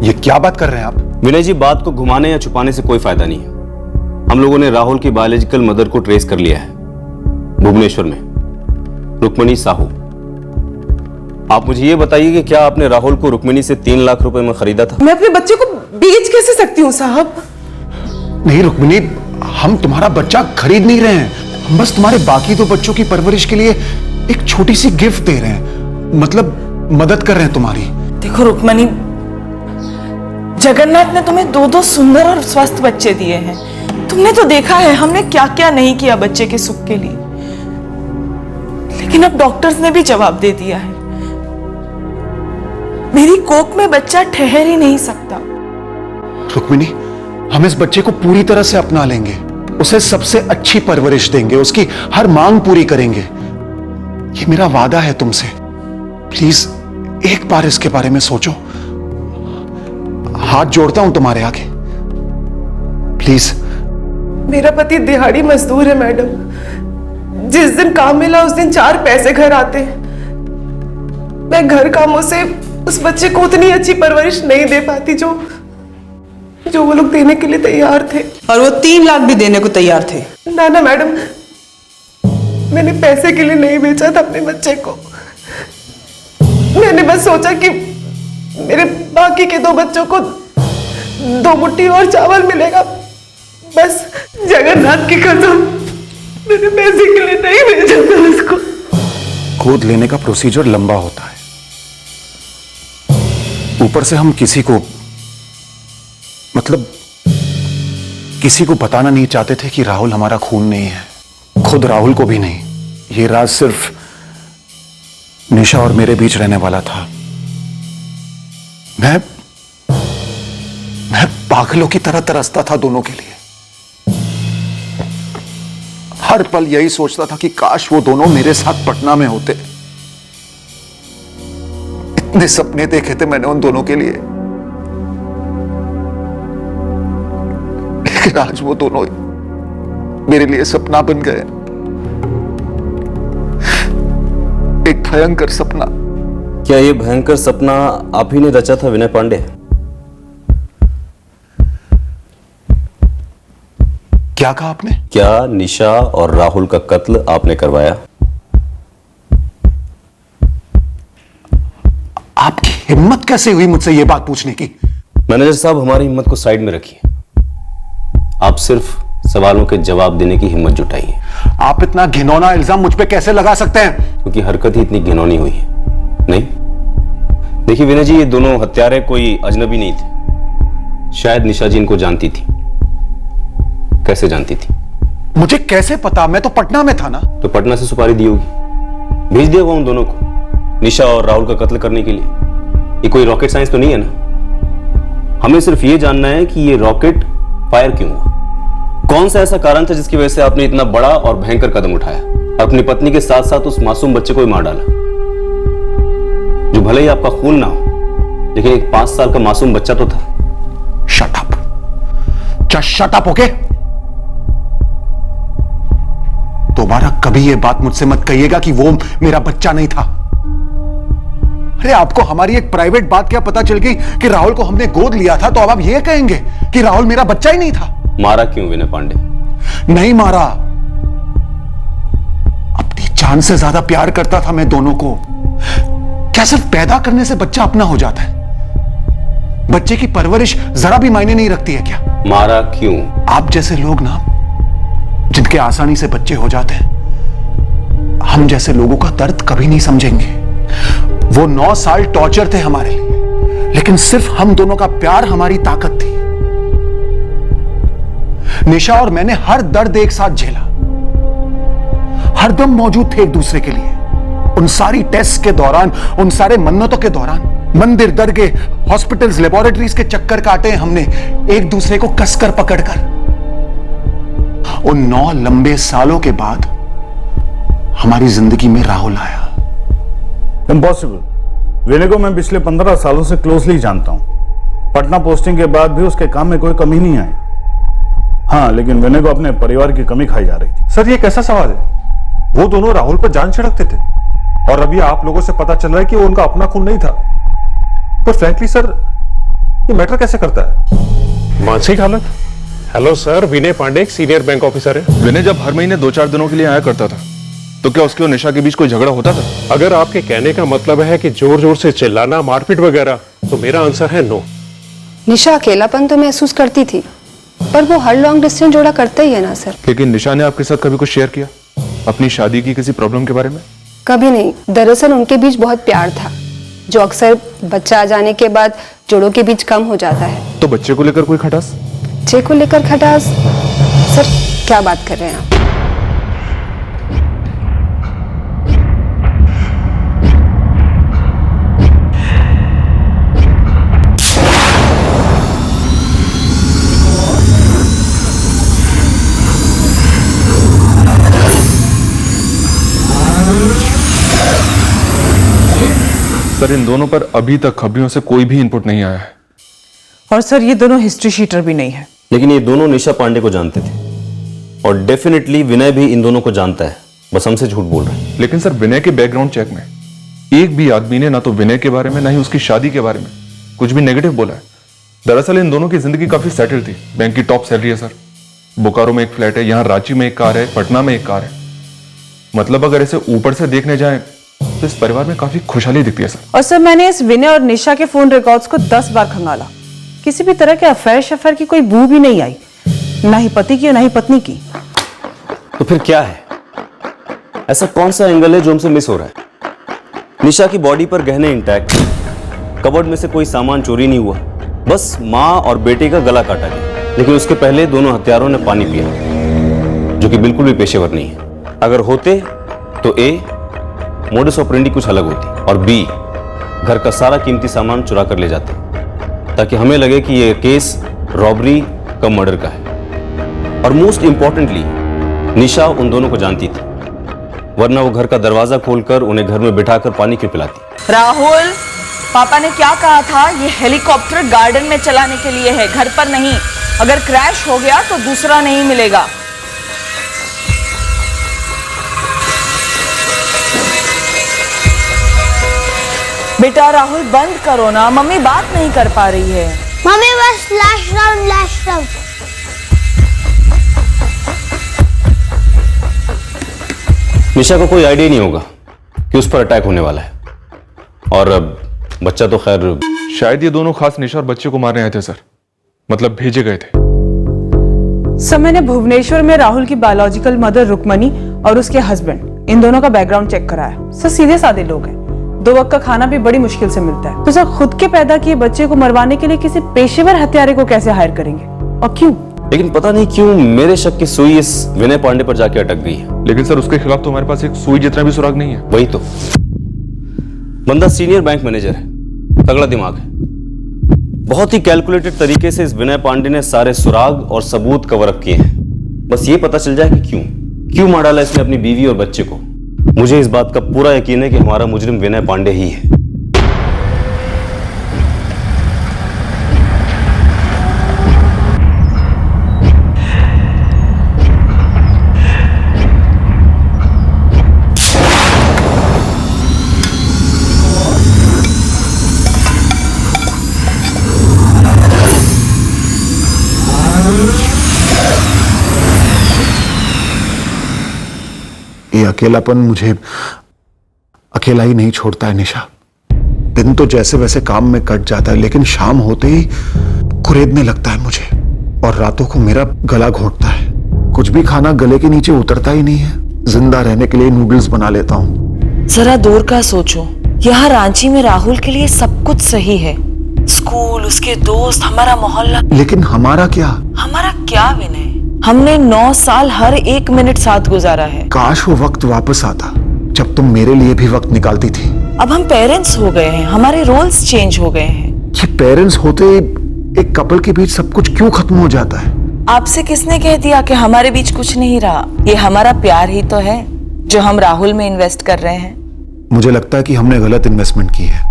ये क्या बात कर रहे हैं आप? विनय जी, बात को घुमाने या छुपाने से कोई फायदा नहीं है। हम लोगों ने राहुल की बायोलॉजिकल मदर को ट्रेस कर लिया है, भुवनेश्वर में, रुक्मणी साहू। आप मुझे ये बताइए कि क्या आपने राहुल को रुक्मणी से 3 लाख रुपए में खरीदा था? मैं अपने बच्चे को बेच कैसे सकती हूँ साहब? नहीं रुक्मिणी, हम तुम्हारा बच्चा खरीद नहीं रहे हैं। हम बस तुम्हारे बाकी 2 बच्चों की परवरिश के लिए एक छोटी सी गिफ्ट दे रहे हैं, मतलब मदद कर रहे हैं तुम्हारी। देखो रुक्मणी, जगन्नाथ ने तुम्हें 2 सुंदर और स्वस्थ बच्चे दिए हैं। तुमने तो देखा है हमने क्या क्या नहीं किया बच्चे के सुख के लिए। लेकिन अब डॉक्टर्स ने भी जवाब दे दिया है, मेरी कोख में बच्चा ठहर ही नहीं सकता। रुक्मिणी, हम इस बच्चे को पूरी तरह से अपना लेंगे, उसे सबसे अच्छी परवरिश देंगे, उसकी हर मांग पूरी करेंगे। ये मेरा वादा है तुमसे। प्लीज एक बार इसके बारे में सोचो। हाथ जोड़ता हूं तुम्हारे आगे, प्लीज। मेरा पति दिहाड़ी मजदूर है मैडम। जिस दिन काम मिला उस दिन 4 पैसे घर आते हैं। मैं घर कामों से उस बच्चे को उतनी अच्छी परवरिश नहीं दे पाती जो वो लोग देने के लिए तैयार थे। और वो 3 लाख भी देने को तैयार थे। ना ना मैडम, मैंने पैसे के लिए नहीं बेचा था अपने बच्चे को। मैंने बस सोचा कि मेरे बाकी के 2 बच्चों को 2 मुट्ठी और चावल मिलेगा, बस। जगन्नाथ की कसम, मैंने पैसे के लिए नहीं भेजा था उसको। गोद लेने का प्रोसीजर लंबा होता है, ऊपर से हम किसी को, मतलब किसी को बताना नहीं चाहते थे कि राहुल हमारा खून नहीं है, खुद राहुल को भी नहीं। ये राज सिर्फ निशा और मेरे बीच रहने वाला था। मैं पागलों की तरह तरसता था दोनों के लिए। हर पल यही सोचता था कि काश वो दोनों मेरे साथ पटना में होते। इतने सपने देखे थे मैंने उन दोनों के लिए, लेकिन आज वो दोनों मेरे लिए सपना बन गए। एक भयंकर सपना। क्या ये भयंकर सपना आप ही ने रचा था विनय पांडे? क्या कहा आपने? क्या निशा और राहुल का कत्ल आपने करवाया? आपकी हिम्मत कैसे हुई मुझसे यह बात पूछने की? मैनेजर साहब, हमारी हिम्मत को साइड में रखिए। आप सिर्फ सवालों के जवाब देने की हिम्मत जुटाइए। आप इतना घिनौना इल्जाम मुझ पे कैसे लगा सकते हैं? क्योंकि हरकत ही इतनी घिनौनी हुई है। नहीं, देखिए विनय जी, ये दोनों हत्यारे कोई अजनबी नहीं थे। शायद निशा जी इनको जानती थी। कैसे जानती थी? मुझे कैसे पता? मैं तो पटना में था ना। तो पटना से सुपारी दी होगी, भेज दिया होगा उन दोनों को निशा और राहुल का कत्ल करने के लिए। ये कोई रॉकेट साइंस तो नहीं है ना? हमें सिर्फ ये जानना है कि ये रॉकेट फायर क्यों हुआ। कौन सा ऐसा कारण था जिसकी वजह से आपने इतना बड़ा और भयंकर कदम उठाया, अपनी पत्नी के साथ साथ उस मासूम बच्चे को ही मार डाला, जो भले ही आपका खून ना हो, लेकिन एक 5 साल का मासूम बच्चा तो था। Shut up, just shut up, okay? दोबारा कभी यह बात मुझसे मत कहिएगा कि वो मेरा बच्चा नहीं था। अरे आपको हमारी एक प्राइवेट बात क्या पता चल गई कि राहुल को हमने गोद लिया था, तो अब आप ये कहेंगे कि राहुल मेरा बच्चा ही नहीं था? मारा क्यों विनय पांडे? नहीं मारा, अपनी जान से ज्यादा प्यार करता था मैं दोनों को। क्या सिर्फ पैदा करने से बच्चा अपना हो जाता है? बच्चे की परवरिश जरा भी मायने नहीं रखती है क्या? मारा क्यों? आप जैसे लोग ना, जिनके आसानी से बच्चे हो जाते हैं, हम जैसे लोगों का दर्द कभी नहीं समझेंगे। वो 9 साल टॉर्चर थे हमारे लिए, लेकिन सिर्फ हम दोनों का प्यार हमारी ताकत थी। निशा और मैंने हर दर्द एक साथ झेला, हरदम मौजूद थे एक दूसरे के लिए। उन सारी टेस्ट के दौरान, उन सारे मन्नतों के दौरान, मंदिर, दरगाह, हॉस्पिटल्स, लेबोरेटरीज के चक्कर काटे हमने एक दूसरे को कसकर पकड़कर। उन 9 लंबे सालों के बाद हमारी जिंदगी में राहुल आया। इम्पॉसिबल। विनय को मैं पिछले 15 सालों से क्लोजली जानता हूं। पटना पोस्टिंग के बाद भी उसके काम में कोई कमी नहीं आई। हाँ, लेकिन विनय को अपने परिवार की कमी खाई जा रही थी। सर, ये कैसा सवाल है? वो दोनों राहुल पर जान छिड़कते थे और अभी आप लोगों से पता चल रहा है कि वो उनका अपना खून नहीं था। पर फ्रैंकली सर, ये मैटर कैसे करता है? मानसिक हालत। हेलो सर, विनय पांडे एक सीनियर बैंक ऑफिसर है। विनय जब हर महीने 2-4 दिनों के लिए आया करता था, तो क्या उसके और निशा के बीच कोई झगड़ा होता था? अगर आपके कहने का मतलब है कि जोर जोर से चिल्लाना, मारपीट वगैरह, तो मेरा आंसर है नो। निशा अकेलापन तो महसूस करती थी, पर वो हर लॉन्ग डिस्टेंस जोड़ा करता ही है ना सर। लेकिन निशा ने आपके साथ कभी कुछ शेयर किया अपनी शादी की किसी प्रॉब्लम के बारे में? कभी नहीं। दरअसल उनके बीच बहुत प्यार था, जो अक्सर बच्चा आ जाने के बाद जोड़ों के बीच कम हो जाता है। तो बच्चे को लेकर कोई खटास? बच्चे को लेकर खटास? सर क्या बात कर रहे हैं आप? सर, इन दोनों पर अभी तक खबरियों से कोई भी इनपुट नहीं आया है। और सर, ये दोनों हिस्ट्री शीटर भी नहीं है। लेकिन ये दोनों निशा पांडे को जानते थे और डेफिनेटली विनय भी इन दोनों को जानता है, बस हमसे झूठ बोल रहे हैं। लेकिन सर, विनय के बैकग्राउंड चेक में एक भी आदमी ने ना तो विनय के बारे में, ना ही उसकी शादी के बारे में कुछ भी नेगेटिव बोला है। दरअसल इन दोनों की जिंदगी काफी सेटल थी। बैंक की टॉप सैलरी है सर, बोकारो में एक फ्लैट है, यहाँ रांची में एक कार है, पटना में एक कार है। मतलब अगर इसे ऊपर से देखने जाए तो इस परिवार में काफी खुशहाली दिखती है सर। और सर, मैंने इस विनय और निशा के फोन रिकॉर्ड्स को 10 बार खंगाला, किसी भी तरह के अफेयर की कोई बू भी नहीं आई, ना ही पति की और ना ही पत्नी की। तो फिर क्या है? ऐसा कौन सा एंगल है जो हमसे मिस हो रहा है? निशा की बॉडी पर गहने इंटैक्ट, कबर्ड में से कोई सामान चोरी नहीं हुआ, बस माँ और बेटे का गला काटा गया। लेकिन उसके पहले दोनों हत्यारों ने पानी पिया, जो कि बिल्कुल भी पेशेवर नहीं है। अगर होते तो ए मोडस ऑपरेंडी कुछ अलग होती, और बी घर का सारा कीमती सामान चुरा कर ले जाते ताकि हमें लगे कि यह केस रॉबरी का मर्डर का है। और मोस्ट इंपॉर्टेंटली निशा उन दोनों को जानती थी, वरना वो घर का दरवाजा खोलकर उन्हें घर में बिठाकर पानी क्यों पिलाती। राहुल, पापा ने क्या कहा था? ये हेलीकॉप्टर गार्डन में चलाने के लिए है, घर पर नहीं। अगर क्रैश हो गया तो दूसरा नहीं मिलेगा। बेटा राहुल बंद करो ना, मम्मी बात नहीं कर पा रही है। मम्मी बस लास्ट राउंड, लास्ट राउंड। निशा को कोई आइडिया नहीं होगा कि उस पर अटैक होने वाला है, और बच्चा तो खैर शायद ये दोनों खास निशा और बच्चे को मारने आए थे सर, मतलब भेजे गए थे। सर मैंने भुवनेश्वर में राहुल की बायोलॉजिकल मदर रुक्मणी और उसके हस्बैंड, इन दोनों का बैकग्राउंड चेक कराया। सर सीधे साधे लोग हैं, 2 वक्त का खाना भी बड़ी मुश्किल से मिलता है। तो सर खुद के पैदा किए बच्चे को मरवाने के लिए किसी पेशेवर हत्यारे को कैसे हायर करेंगे और क्यों? लेकिन पता नहीं क्यों मेरे शक की सुई इस विनय पांडे पर जाके अटक गई है। लेकिन सर उसके खिलाफ तो हमारे पास एक सुई जितना भी सुराग नहीं है। वही तो, बंदा सीनियर बैंक मैनेजर है, तगड़ा दिमाग है। बहुत ही कैलकुलेटेड तरीके से इस विनय पांडे ने सारे सुराग और सबूत कवर अप किए हैं। बस ये पता चल जाए कि क्यों मार डाला इसने अपनी बीवी और बच्चे को। मुझे इस बात का पूरा यकीन है कि हमारा मुजरिम विनय पांडे ही है। ये अकेलापन मुझे अकेला ही नहीं छोड़ता है निशा। दिन तो जैसे वैसे काम में कट जाता है, लेकिन शाम होते ही कुरेदने लगता है मुझे, और रातों को मेरा गला घोंटता है। कुछ भी खाना गले के नीचे उतरता ही नहीं है। जिंदा रहने के लिए नूडल्स बना लेता हूँ। जरा दूर का सोचो, यहाँ रांची में राहुल के लिए सब कुछ सही है, स्कूल, उसके दोस्त, हमारा मोहल्ला। लेकिन हमारा क्या? हमारा क्या विनय? हमने 9 साल हर एक मिनट साथ गुजारा है। काश वो वक्त वापस आता जब तुम मेरे लिए भी वक्त निकालती थी। अब हम पेरेंट्स हो गए हैं, हमारे रोल्स चेंज हो गए हैं। ये पेरेंट्स होते एक कपल के बीच सब कुछ क्यों खत्म हो जाता है? आपसे किसने कह दिया कि हमारे बीच कुछ नहीं रहा? ये हमारा प्यार ही तो है जो हम राहुल में इन्वेस्ट कर रहे हैं। मुझे लगता है कि हमने गलत इन्वेस्टमेंट की है।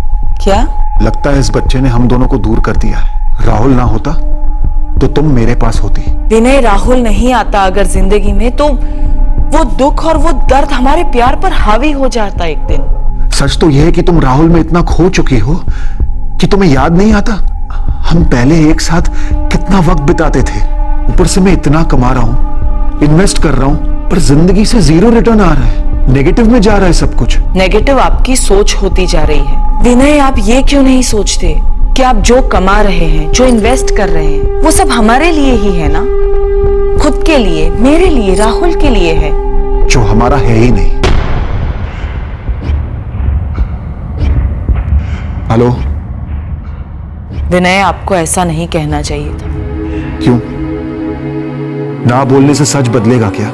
क्या? लगता है इस बच्चे ने हम दोनों को दूर कर दिया है। राहुल ना होता तो तुम मेरे पास होती। विनय, राहुल नहीं आता अगर जिंदगी में तो वो दुख और वो दर्द हमारे प्यार पर हावी हो जाता एक दिन। सच तो यह है कि तुम राहुल में इतना खो चुकी हो कि तुम्हें याद नहीं आता हम पहले एक साथ कितना वक्त बिताते थे। ऊपर से मैं इतना कमा रहा हूँ, इन्वेस्ट कर रहा हूँ, पर जिंदगी से 0 रिटर्न आ रहा है। नेगेटिव में जा रहा है सब कुछ। नेगेटिव आपकी सोच होती जा रही है। विनय, आप ये क्यों नहीं सोचते कि आप जो कमा रहे हैं, जो इन्वेस्ट कर रहे हैं, वो सब हमारे लिए ही है ना? खुद के लिए, मेरे लिए, राहुल के लिए है, जो हमारा है ही नहीं। हेलो विनय, आपको ऐसा नहीं कहना चाहिए था। क्यों? ना बोलने से सच बदलेगा क्या?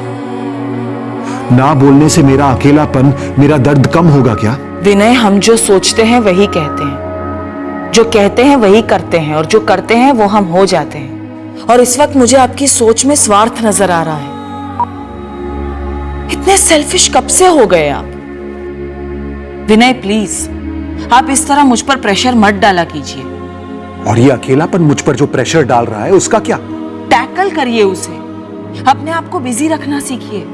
ना बोलने से मेरा अकेलापन, मेरा दर्द कम होगा क्या? विनय, हम जो सोचते हैं वही कहते हैं, जो कहते हैं वही करते हैं, और जो करते हैं वो हम हो जाते हैं। और इस वक्त मुझे आपकी सोच में स्वार्थ नजर आ रहा है। इतने सेल्फिश कब से हो गए आप? विनय प्लीज, आप इस तरह मुझ पर प्रेशर मत डाला कीजिए। और ये अकेलापन मुझ पर जो प्रेशर डाल रहा है उसका क्या? टैकल करिए उसे, अपने आप को बिजी रखना सीखिए।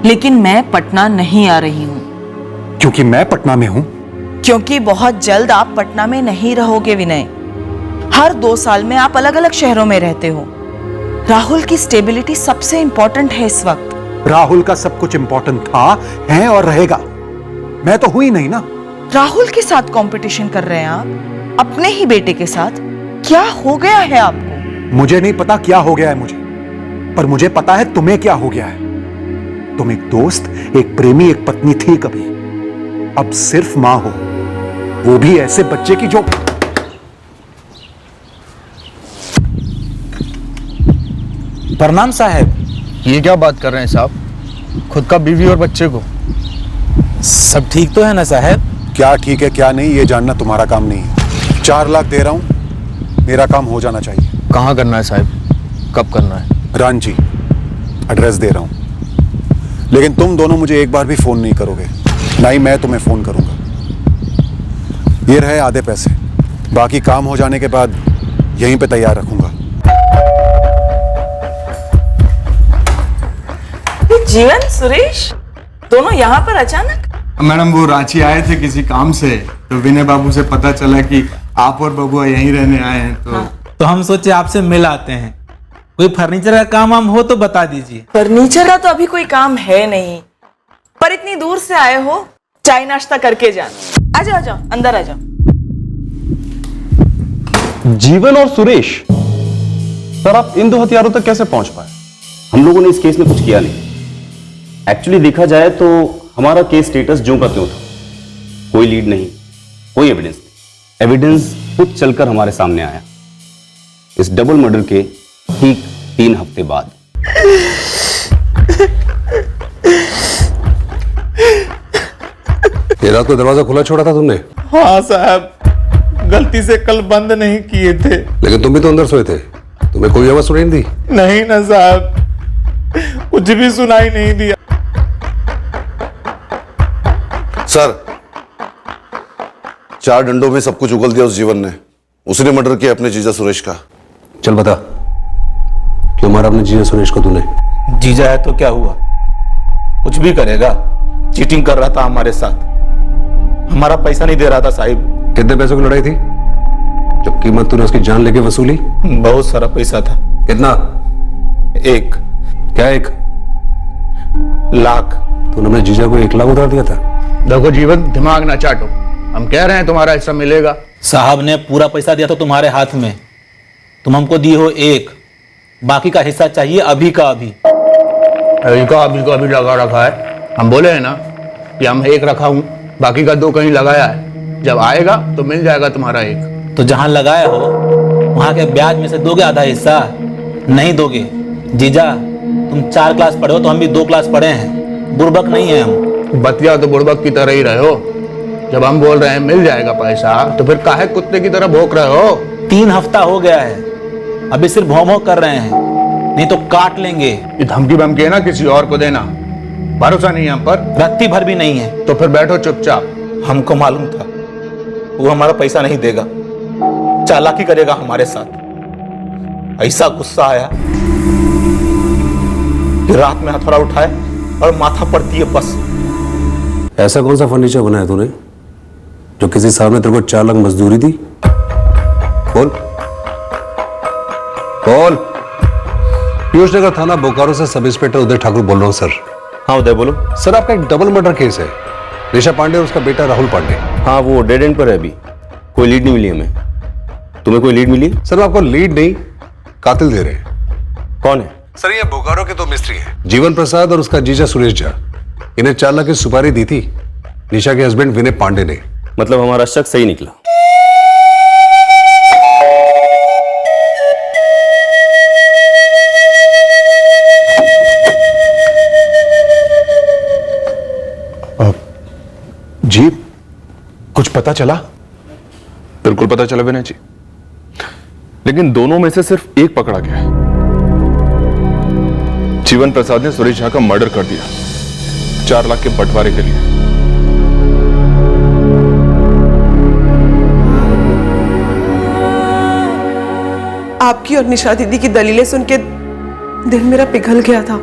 लेकिन मैं पटना नहीं आ रही हूं। क्योंकि मैं पटना में हूं? क्योंकि बहुत जल्द आप पटना में नहीं रहोगे विनय। हर 2 साल में आप अलग अलग शहरों में रहते हो। राहुल की स्टेबिलिटी सबसे इंपॉर्टेंट है इस वक्त। राहुल का सब कुछ इंपॉर्टेंट था, है और रहेगा। मैं तो हुई नहीं ना। राहुल के साथ कंपटीशन कर रहे हैं आप, अपने ही बेटे के साथ। क्या हो गया है आपको? मुझे नहीं पता क्या हो गया है मुझे, पर मुझे पता है तुम्हें क्या हो गया है। तुम एक दोस्त, एक प्रेमी, एक पत्नी थी कभी, अब सिर्फ मां हो, वो भी ऐसे बच्चे की जो। प्रणाम साहब। ये क्या बात कर रहे हैं साहब? खुद का बीवी और बच्चे को सब ठीक तो है ना साहब? क्या ठीक है क्या नहीं ये जानना तुम्हारा काम नहीं है। 4 लाख दे रहा हूं, मेरा काम हो जाना चाहिए। कहाँ करना है साहब? कब करना है? रांची, एड्रेस दे रहा हूं, लेकिन तुम दोनों मुझे एक बार भी फोन नहीं करोगे, ना ही मैं तुम्हें फोन करूंगा। ये रहे आधे पैसे, बाकी काम हो जाने के बाद यहीं पे तैयार रखूंगा। जीवन, सुरेश, दोनों यहाँ पर अचानक? मैडम वो रांची आए थे किसी काम से, तो विनय बाबू से पता चला कि आप और बबुआ यहीं रहने आए हैं, तो हम सोचे आपसे मिल आते हैं। कोई फर्नीचर का काम वाम हो तो बता दीजिए। फर्नीचर का तो अभी कोई काम है नहीं, पर इतनी दूर से आए हो, चाय नाश्ता करके जाना। आ जाओ, आ जाओ, अंदर आ जाओ। जीवन और सुरेश, सर आप इन 2 हथियारों तक कैसे पहुंच पाए? हम लोगों ने इस केस में कुछ किया नहीं। एक्चुअली देखा जाए तो हमारा केस स्टेटस ज्यों का त्यों था, कोई लीड नहीं, कोई एविडेंस नहीं। एविडेंस खुद चलकर हमारे सामने आया इस डबल मर्डर के ठीक 3 हफ्ते बाद। ये रात को दरवाजा खुला छोड़ा था तुमने? हाँ साहब, गलती से कल बंद नहीं किए थे। लेकिन तुम भी तो अंदर सोए थे, तुम्हें कोई आवाज सुनाई नहीं दी? नहीं ना साहब, कुछ भी सुनाई नहीं दिया। सर, 4 डंडों में सब कुछ उगल दिया उस जीवन ने। उसने मर्डर किया अपने जीजा सुरेश का। चल बता, क्यों मारा अपने जीजा सुरेश को तूने? जीजा है तो क्या हुआ, कुछ भी करेगा। चीटिंग कर रहा था हमारे साथ, हमारा पैसा नहीं दे रहा था साहिब। कितने पैसों की लड़ाई थी? जब कीमत तूने उसकी जान लेके वसूली? बहुत सारा पैसा था। कितना? 1 क्या 1 लाख? तूने अपने जीजा को 1 लाख उधार दिया था? देखो जीवन, दिमाग ना चाटो, हम कह रहे हैं तुम्हारा हिस्सा मिलेगा। साहब ने पूरा पैसा दिया था तुम्हारे हाथ में, तुम हमको दिए हो 1, बाकी का हिस्सा चाहिए अभी का अभी। अभी का अभी लगा रखा है। हम बोले हैं ना कि हम 1 रखा हूं, बाकी का 2 कहीं लगाया है। जब आएगा तो मिल जाएगा तुम्हारा 1। तो जहां लगाया हो वहां के ब्याज में से दोगे आधा हिस्सा? नहीं दोगे जीजा, तुम 4 क्लास पढ़े हो तो हम भी 2 क्लास पढ़े हैं, बुड़बक नहीं है हम। बतिया तो बुड़बक की तरह ही रहे हो। जब हम बोल रहे हैं मिल जाएगा पैसा, तो फिर काहे कुत्ते की तरह भौंक रहे हो? 3 हफ्ता हो गया है, अभी सिर्फ भौं-भौं कर रहे हैं, नहीं तो काट लेंगे। ये धमकी बमकी है ना किसी और को देना, भरोसा नहीं है हम पर। रत्ती भर भी नहीं है। तो फिर बैठो चुपचाप। हमको मालूम था वो हमारा पैसा नहीं देगा, चालाकी करेगा हमारे साथ। ऐसा गुस्सा आया कि रात में हथौड़ा उठाए और माथा पड़ती है बस। ऐसा कौन सा फर्नीचर बनाया तूने जो किसी साहब ने तेरे को 4 लाख मजदूरी दी? बोल बोल। पीयूष नगर थाना बोकारो से सब इंस्पेक्टर उदय ठाकुर बोल रहा हूँ सर। हाँ उदय बोलो। सर आपका एक डबल मर्डर केस है, निशा पांडे और उसका बेटा राहुल पांडे। हाँ वो डेड एंड पर है, अभी कोई लीड नहीं मिली हमें। तुम्हें कोई लीड मिली? सर आपको लीड नहीं, कातिल दे रहे हैं। कौन है? सर ये बोकारो के 2 मिस्त्री हैं, जीवन प्रसाद और उसका जीजा सुरेश झा। इन्हें 4 लाख की सुपारी दी थी निशा के हस्बैंड विनय पांडे ने। मतलब हमारा शक सही निकला। जी कुछ पता चला? बिल्कुल पता चला विनय जी, लेकिन दोनों में से सिर्फ एक पकड़ा गया है। जीवन प्रसाद ने सुरेश झा का मर्डर कर दिया 4 लाख के बंटवारे के लिए। आपकी और निशा दीदी की दलीलें सुन के दिल मेरा पिघल गया था।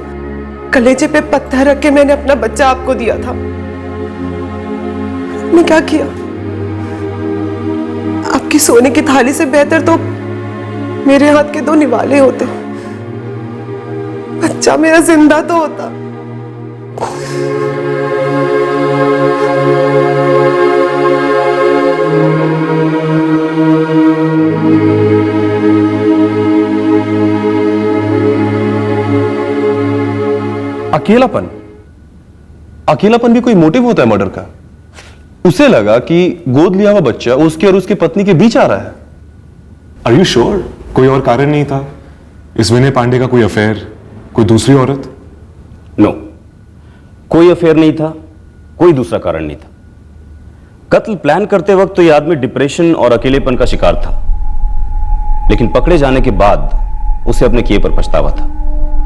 कलेजे पे पत्थर रख के मैंने अपना बच्चा आपको दिया था। आपने क्या किया? आपकी सोने की थाली से बेहतर तो मेरे हाथ के 2 निवाले होते। बच्चा मेरा जिंदा तो होता। अकेलापन, अकेलापन भी कोई मोटिव होता है मर्डर का? उसे लगा कि गोद लिया हुआ बच्चा उसके और उसकी पत्नी के बीच आ रहा है। आर यू श्योर कोई और कारण नहीं था? इस विनय पांडे का कोई अफेयर, कोई दूसरी औरत? नो, कोई अफेयर नहीं था, कोई दूसरा कारण नहीं था। कत्ल प्लान करते वक्त तो यह आदमी डिप्रेशन और अकेलेपन का शिकार था, लेकिन पकड़े जाने के बाद उसे अपने किए पर पछतावा था।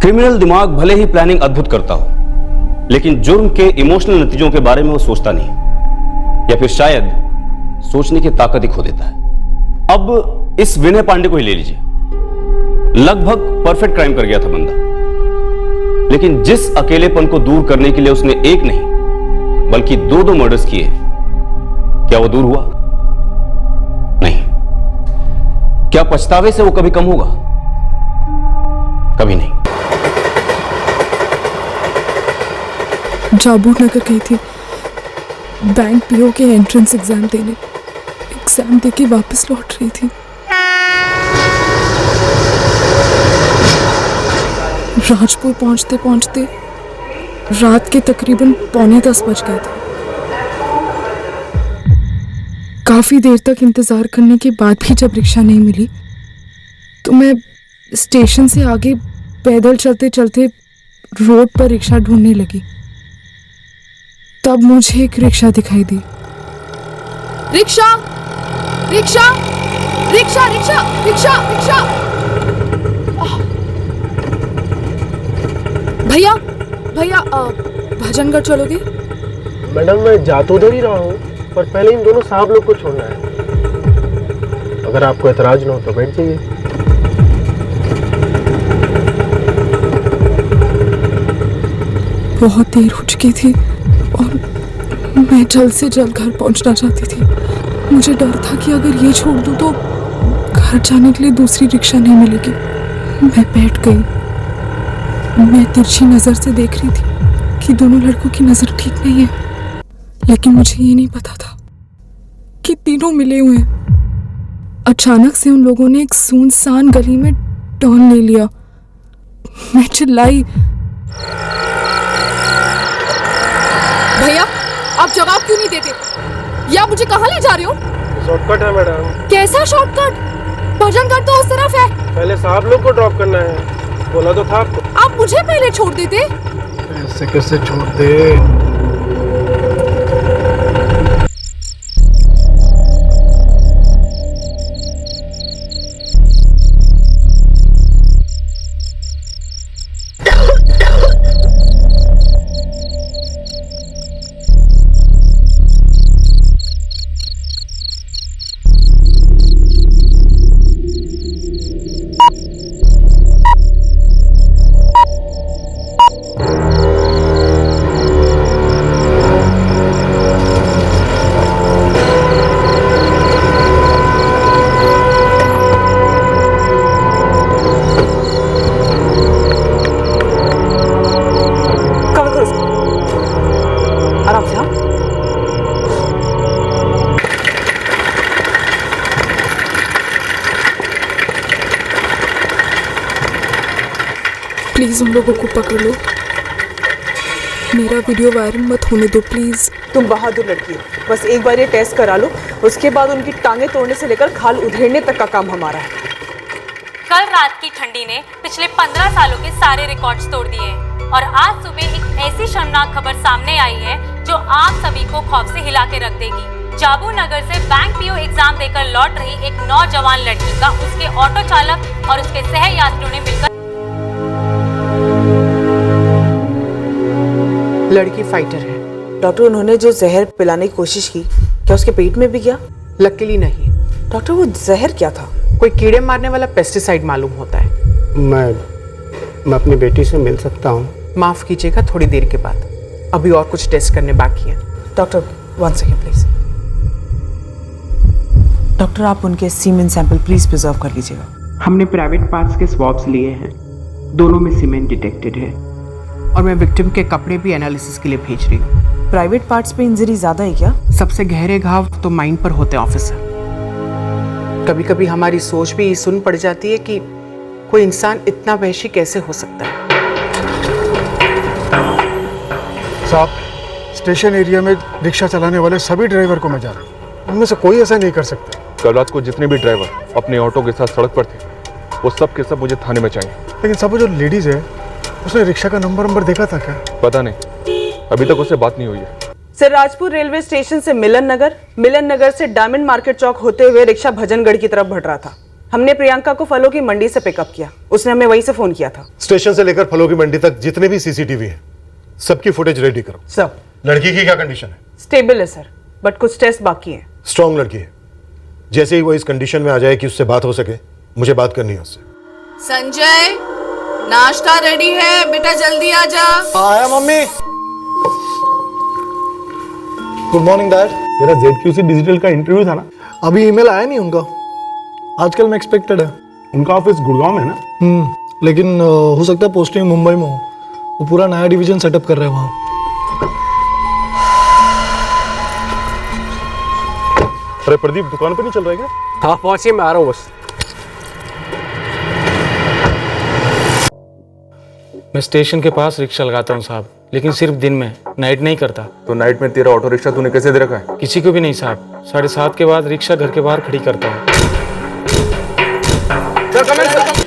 क्रिमिनल दिमाग भले ही प्लानिंग अद्भुत करता हो, लेकिन जुर्म के इमोशनल नतीजों के बारे में वो सोचता नहीं, या फिर शायद सोचने की ताकत ही खो देता है। अब इस विनय पांडे को ही ले लीजिए, लगभग परफेक्ट क्राइम कर गया था बंदा, लेकिन जिस अकेलेपन को दूर करने के लिए उसने एक नहीं बल्कि दो मर्डर्स किए, क्या वो दूर हुआ? नहीं। क्या पछतावे से वो कभी कम होगा? कभी नहीं। जाबू नगर गई थी बैंक पीओ के एंट्रेंस एग्जाम देने। एग्जाम देके वापस लौट रही थी। राजपुर पहुंचते पहुंचते रात के तकरीबन 9:45 बज गए थे। काफी देर तक इंतजार करने के बाद भी जब रिक्शा नहीं मिली तो मैं स्टेशन से आगे पैदल चलते चलते रोड पर रिक्शा ढूंढने लगी। तब मुझे एक रिक्शा दिखाई दी। रिक्शा रिक्शा रिक्शा रिक्शा रिक्शा रिक्शा भैया भैया भजनगढ़ चलोगे? मैडम मैं जा तो उधर ही रहा हूँ, पर पहले इन दोनों साहब लोग को छोड़ना है। अगर आपको एतराज न हो तो बैठ जाइए। बहुत देर हो चुकी थी और मैं जल्द से जल्द घर पहुंचना चाहती थी। मुझे डर था कि अगर ये छोड़ दूं तो घर जाने के लिए दूसरी रिक्शा नहीं मिलेगी। मैं बैठ गई। मैं तिरछी नजर से देख रही थी कि दोनों लड़कों की नजर ठीक नहीं है, लेकिन मुझे ये नहीं पता था कि तीनों मिले हुए हैं। अचानक से उन लोगों ने एक सुनसान गली में टर्न ले लिया। मैं चिल्लाई, भैया आप जवाब क्यों नहीं देते? या मुझे कहाँ ले जा रहे हो? शॉर्टकट है मैडम। कैसा शॉर्टकट? भजनगढ़ तो उस तरफ है। पहले साहब लोग को ड्रॉप करना है, बोला तो था आपको। आप मुझे पहले छोड़ देते। ऐसे कैसे छोड़ दे? प्लीज उन लोगों को पकड़ लो। मेरा वीडियो वायरल मत होने दो प्लीज। तुम बहादुर लड़की हो, बस एक बार ये टेस्ट करा लो, उसके बाद उनकी टांगे तोड़ने से लेकर खाल उधेड़ने तक का काम हमारा है। कल रात की ठंडी ने पिछले 15 सालों के सारे रिकॉर्ड्स तोड़ दिए हैं और आज सुबह एक ऐसी शर्मनाक खबर सामने आई है जो आप सभी को खौफ से हिला के रख देगी। जाबू नगर से बैंक पीओ एग्जाम देकर लौट रही एक नौजवान लड़की का उसके ऑटो चालक और उसके सहयात्रियों ने मिलकर। लड़की फाइटर है डॉक्टर। उन्होंने जो जहर पिलाने की कोशिश की, क्या उसके पेट में भी गया? लकीली नहीं डॉक्टर, वो जहर क्या था? कोई कीड़े मारने वाला पेस्टिसाइड मालूम होता है। मैं अपनी बेटी से मिल सकता हूँ? माफ कीजिएगा, थोड़ी देर के बाद। अभी और कुछ टेस्ट करने बाकी हैं। Doctor 1 second please. डॉक्टर आप उनके सीमेन सैंपल प्लीज प्रिजर्व कर लीजिएगा। हमने प्राइवेट पार्ट्स के स्वैब्स लिए हैं, दोनों में सीमेंट डिटेक्टेड है और मैं विक्टिम के कपड़े भी एनालिसिस के लिए भेज रही हूँ। प्राइवेट पार्ट्स पे इंजरी ज्यादा है क्या? सबसे गहरे घाव तो माइंड पर होते हैं ऑफिसर। कभी कभी हमारी सोच भी सुन पड़ जाती है कि कोई इंसान इतना वहशी कैसे हो सकता है। साहब, स्टेशन एरिया में रिक्शा चलाने वाले सभी ड्राइवर को मैं जान रहा हूँ, उनमें से कोई ऐसा नहीं कर सकता। कल रात को जितने भी ड्राइवर अपने ऑटो के साथ सड़क पर थे वो सब के सब मुझे थाने में चाहिए। लेकिन सब जो लेडीज है उसने रिक्शा का नंबर देखा था क्या? पता नहीं, अभी तक उससे बात नहीं हुई है। सर राजपुर रेलवे स्टेशन से मिलन नगर से डायमंड मार्केट चौक होते हुए रिक्शा भजनगढ़ की तरफ बढ़ रहा था। हमने प्रियंका को फलों की मंडी से पिकअप किया, उसने हमें वहीं से फोन किया था। स्टेशन से लेकर फलों की मंडी तक जितने भी सीसीटीवी हैं, सबकी फुटेज रेडी करो। सर लड़की की क्या कंडीशन है? स्टेबल है सर, बट कुछ टेस्ट बाकी हैं। स्ट्रॉन्ग लड़की है, जैसे ही वो इस कंडीशन में आ जाए कि उससे बात हो सके, मुझे बात करनी है उससे। संजय, नाश्ता रेडी है, बेटा जल्दी आ जा। आया मम्मी। Good morning dad. मेरा ZQC डिजिटल का इंटरव्यू था ना, अभी ईमेल आया नहीं उनका, आजकल में एक्सपेक्टेड है। उनका ऑफिस गुड़गांव में है ना? लेकिन हो सकता है पोस्टिंग मुंबई में हो, वो पूरा नया डिवीजन सेटअप कर रहे हैं वहाँ। अरे प्रदीप, दुकान पे नहीं चल रहा है क्या? हाँ पहुंचिए, मैं आ रहा हूँ बस। मैं स्टेशन के पास रिक्शा लगाता हूँ साहब, लेकिन सिर्फ दिन में, नाइट नहीं करता। तो नाइट में तेरा ऑटो रिक्शा तूने कैसे दे रखा है? किसी को भी नहीं साहब, 7:30 के बाद रिक्शा घर के बाहर खड़ी करता हूँ।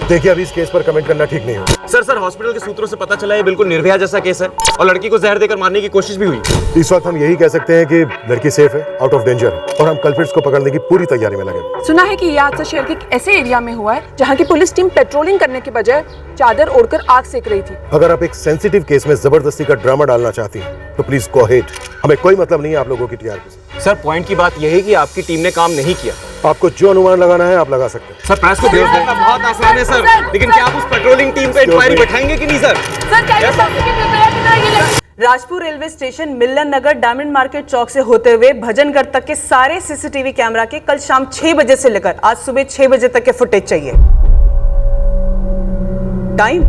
देखिए, अभी इस केस पर कमेंट करना ठीक नहीं होगा। सर हॉस्पिटल के सूत्रों से पता चला है बिल्कुल निर्भया जैसा केस है और लड़की को जहर देकर मारने की कोशिश भी हुई। इस वक्त हम यही कह सकते हैं कि लड़की सेफ है, आउट ऑफ डेंजर है, और हम कल्प्रिट्स को पकड़ने की पूरी तैयारी में लगे। सुना है कि यह हादसा शहर के एक ऐसे एरिया में हुआ है जहां की पुलिस टीम पेट्रोलिंग करने के बजाय चादर ओढ़कर आग सेक रही थी। अगर आप एक सेंसिटिव केस में जबरदस्ती का ड्रामा डालना चाहती हैं, तो प्लीज गो अहेड, हमें कोई मतलब नहीं है आप लोगों की टीआरपी से। सर पॉइंट की बात यह है कि आपकी टीम ने काम नहीं किया। आपको जो अनुमान लगाना है आप लगा सकते हैं। सर प्रेस को भेज देना बहुत आसान है सर, लेकिन क्या आप उस पेट्रोलिंग टीम पे इंक्वायरी बैठाएंगे कि नहीं सर? राजपुर रेलवे स्टेशन, मिलन नगर, डायमंड मार्केट चौक से होते हुए भजनगढ़ तक के सारे सीसीटीवी कैमरा के कल शाम 6 बजे से लेकर आज सुबह 6 बजे तक के फुटेज चाहिए। टाइम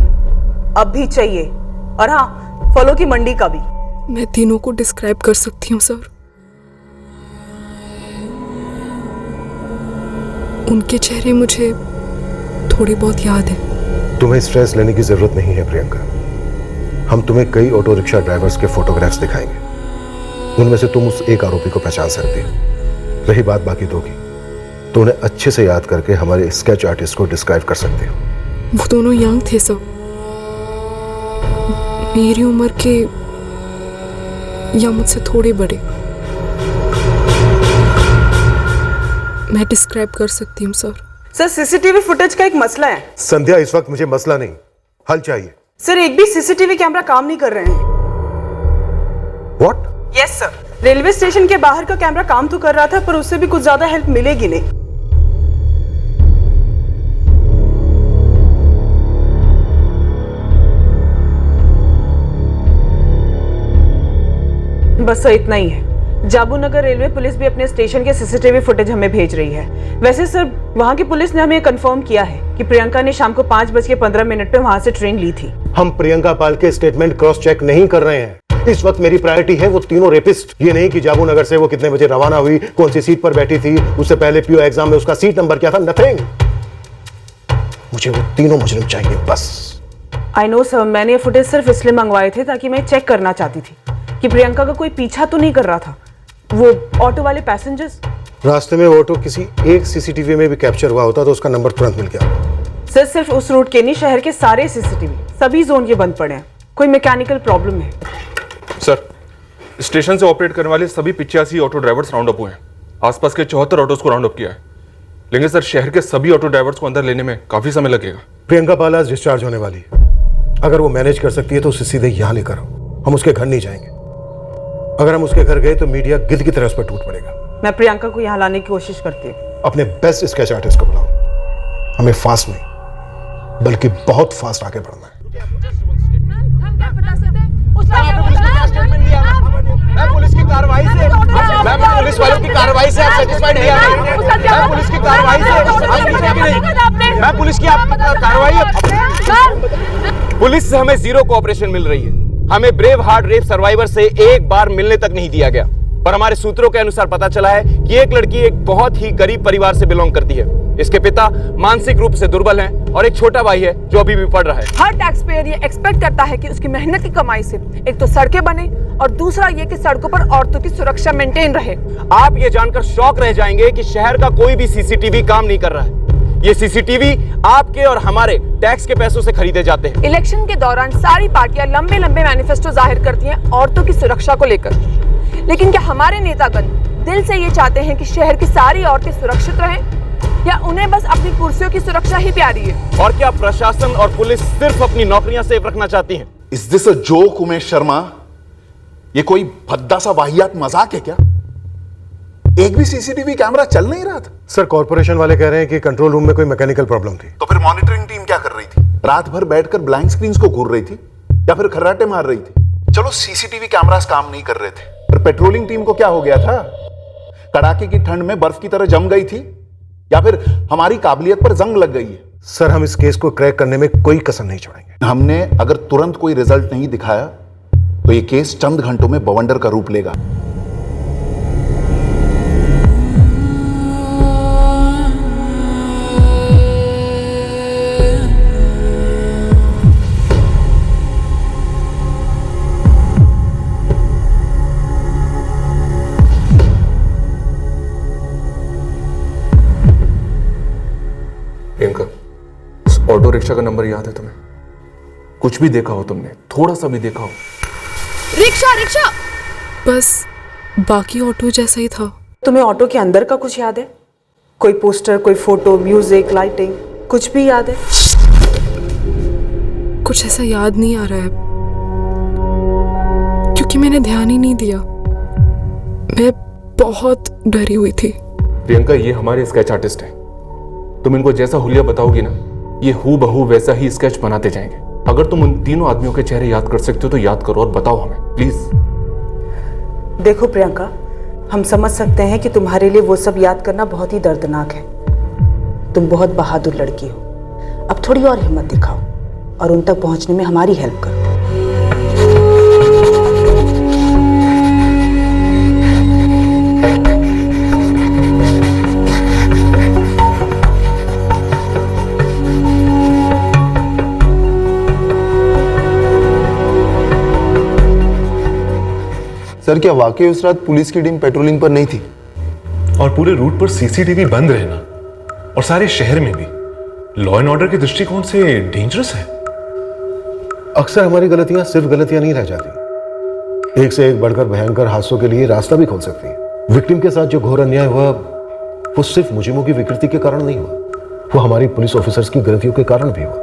अब भी चाहिए, और हाँ, फलों की मंडी का भी। मैं तीनों को डिस्क्राइब कर सकती हूँ सर। उनके चेहरे मुझे थोड़ी बहुत याद है। तुम्हें स्ट्रेस लेने की जरूरत नहीं है प्रियंका, हम तुम्हें कई ऑटो रिक्शा ड्राइवर्स के फोटोग्राफ्स दिखाएंगे, उनमें से तुम उस एक आरोपी को पहचान सकती हो। रही बात बाकी दो की, तो उन्हें अच्छे से याद करके हमारे स्केच आर्टिस्ट को डिस्क्राइब कर सकते हो। वो दोनों यंग थे सर, मेरी उम्र के या मुझसे थोड़े बड़े। मैं डिस्क्राइब कर सकती हूँ सर। सर सीसीटीवी फुटेज का एक मसला है। संध्या, इस वक्त मुझे मसला नहीं, हल चाहिए। सर एक भी सीसीटीवी कैमरा काम नहीं कर रहे हैं। What? Yes sir, railway station के बाहर का कैमरा काम तो कर रहा था, पर उससे भी कुछ ज्यादा हेल्प मिलेगी नहीं। बस इतना ही है। जाबूनगर रेलवे पुलिस भी अपने स्टेशन के सीसीटीवी फुटेज हमें भेज रही है। वैसे सर वहाँ की पुलिस ने हमें कंफर्म किया है कि प्रियंका ने शाम को 5:15 पे वहाँ से ट्रेन ली थी। हम प्रियंका पाल के स्टेटमेंट क्रॉस चेक नहीं कर रहे हैं। इस वक्त मेरी प्रायोरिटी है वो तीनों रेपिस्ट, ये नहीं कि जाबूनगर से वो कितने बजे रवाना हुई, कौन सी सीट पर बैठी थी, उससे पहले पीओ एग्जाम में उसका सीट नंबर क्या था, नथिंग। मुझे वो तीनों मुजरिम चाहिए बस। आई नो सर, मैंने ये फुटेज सिर्फ इसलिए मंगवाए थे ताकि मैं चेक करना चाहती थी कि प्रियंका का कोई पीछा तो नहीं कर रहा था। वो ऑटो वाले पैसेंजर्स, रास्ते में ऑटो किसी एक सीसीटीवी में भी कैप्चर हुआ होता तो उसका नंबर तुरंत मिल गया। सर सिर्फ उस रूट के नहीं, शहर के सारे सीसीटीवी सभी जोन के बंद पड़े हैं। कोई मैकेनिकल प्रॉब्लम है? सर स्टेशन से ऑपरेट करने वाले सभी 85 ऑटो ड्राइवर्स राउंड अप हुए हैं। आसपास के 74 ऑटोस को राउंड अप किया है, लेकिन सर शहर के सभी ऑटो ड्राइवर्स को अंदर लेने में काफी समय लगेगा। प्रियंका पाल आज डिस्चार्ज होने वाली है, अगर वो मैनेज कर सकती है तो उसे सीधे यहाँ लेकर आओ, हम उसके घर नहीं जाएंगे। अगर हम उसके घर गए तो मीडिया गिद्ध की तरह उस पर टूट पड़ेगा। मैं प्रियंका को यहाँ लाने की कोशिश करती हूँ। अपने बेस्ट स्केच आर्टिस्ट को बुलाओ, हमें फास्ट नहीं बल्कि बहुत फास्ट आगे बढ़ना है। मैं पुलिस की कार्रवाई से, मैं पुलिस वालों की कार्रवाई से आप सेटिस्फाइड नहीं है? मैं पुलिस की कार्रवाई से, मैं पुलिस की कार्रवाई, पुलिस से हमें जीरो कोऑपरेशन मिल रही है। हमें ब्रेव हार्ट रेप सर्वाइवर से एक बार मिलने तक नहीं दिया गया, पर हमारे सूत्रों के अनुसार पता चला है कि एक लड़की एक बहुत ही गरीब परिवार से बिलोंग करती है। इसके पिता मानसिक रूप से दुर्बल हैं और एक छोटा भाई है जो अभी भी पढ़ रहा है। हर टैक्स पेयर ये एक्सपेक्ट करता है कि उसकी मेहनत की कमाई से एक तो सड़कें बने और दूसरा ये कि सड़कों पर औरतों की सुरक्षा मेंटेन रहे। आप ये जानकर शॉक रह जाएंगे कि शहर का कोई भी सीसीटीवी काम नहीं कर रहा है। ये सीसीटीवी आपके और हमारे टैक्स के पैसों से खरीदे जाते हैं। इलेक्शन के दौरान सारी पार्टियां लंबे लंबे मैनिफेस्टो जाहिर करती हैं औरतों की सुरक्षा को लेकर, लेकिन क्या हमारे नेतागण दिल से ये चाहते हैं कि शहर की सारी औरतें सुरक्षित रहें, या उन्हें बस अपनी कुर्सियों की सुरक्षा ही प्यारी है? और क्या प्रशासन और पुलिस सिर्फ अपनी नौकरियां सेफ रखना चाहती हैं? Is this a joke Umesh Sharma? ये कोई भद्दा सा वाहियात मजाक है क्या? एक भी सीसीटीवी कैमरा चल नहीं रहा था। सर, कॉर्पोरेशन वाले कह रहे हैं कि कंट्रोल रूम में कोई मैकेनिकल प्रॉब्लम थी। तो फिर मॉनिटरिंग टीम क्या कर रही थी? रात भर बैठकर ब्लैंक स्क्रीन्स को घूर रही थी या फिर खर्राटे मार रही थी? चलो सीसीटीवी कैमरास काम नहीं कर रहे थे, पर पेट्रोलिंग टीम को क्या हो गया था? कड़ाके की ठंड में बर्फ की तरह जम गई थी या फिर हमारी काबिलियत पर जंग लग गई है? सर, हम इस केस को क्रैक करने में कोई कसर नहीं छोड़ेंगे। हमने अगर तुरंत कोई रिजल्ट नहीं दिखाया तो ये केस चंद घंटों में बवंडर का रूप लेगा। प्रियंका, उस ऑटो रिक्शा का नंबर याद है तुम्हें? कुछ भी देखा हो तुमने? थोड़ा सा भी देखा हो? रिक्शा रिक्शा, बस बाकी ऑटो जैसा ही था। तुम्हें ऑटो के अंदर का कुछ याद है? कोई पोस्टर, कोई फोटो, म्यूजिक, लाइटिंग, कुछ भी याद है? कुछ ऐसा याद नहीं आ रहा है क्योंकि मैंने ध्यान ही नहीं दिया। मैं बहुत डरी हुई थी। प्रियंका, ये हमारे स्केच आर्टिस्ट हैं। तुम इनको जैसा हुलिया बताओगी ना, ये हूबहू वैसा ही स्केच बनाते जाएंगे। अगर तुम उन तीनों आदमियों के चेहरे याद कर सकते हो तो याद करो और बताओ हमें, प्लीज। देखो प्रियंका, हम समझ सकते हैं कि तुम्हारे लिए वो सब याद करना बहुत ही दर्दनाक है। तुम बहुत बहादुर लड़की हो। अब थोड़ी और हिम्मत दिखाओ और उन तक पहुंचने में हमारी हेल्प करो। सर, क्या वाकई उस रात पुलिस की टीम पेट्रोलिंग पर नहीं थी? और पूरे रूट पर सीसीटीवी बंद रहना और सारे शहर में भी लॉ एंड ऑर्डर के दृष्टिकोण से डेंजरस है। अक्सर हमारी गलतियां सिर्फ गलतियां नहीं रह जाती, एक से एक बढ़कर भयंकर हादसों के लिए रास्ता भी खोल सकती है। विक्टिम के साथ जो घोर अन्याय हुआ वो सिर्फ मुजरिमों की विकृति के कारण नहीं हुआ, वो हमारी पुलिस ऑफिसर्स की गलतियों के कारण भी हुआ।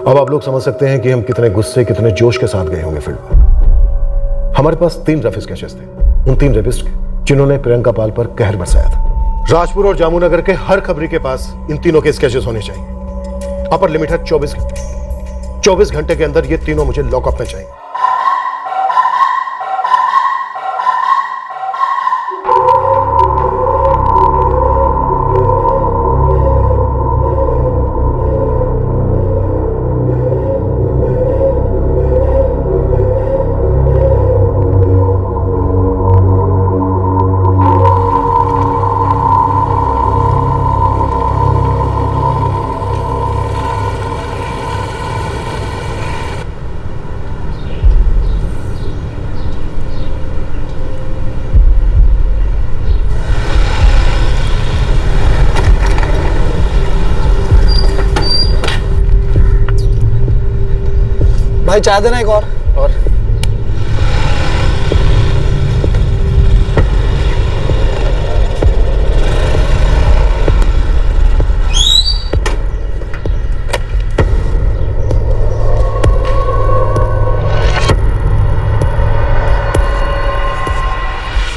अब आप लोग समझ सकते हैं कि हम कितने गुस्से, कितने जोश के साथ गए होंगे फील्ड पर। हमारे पास 3 रफ स्केचेस थे, उन 3 रेपिस्ट के जिन्होंने प्रियंका पाल पर कहर बरसाया था। राजपुर और जामुनगर के हर खबरी के पास इन तीनों के स्केचेस होने चाहिए। अपर लिमिट है 24 घंटे। 24 घंटे के अंदर ये तीनों मुझे लॉकअप में चाहिए। भाई चाय देना एक और।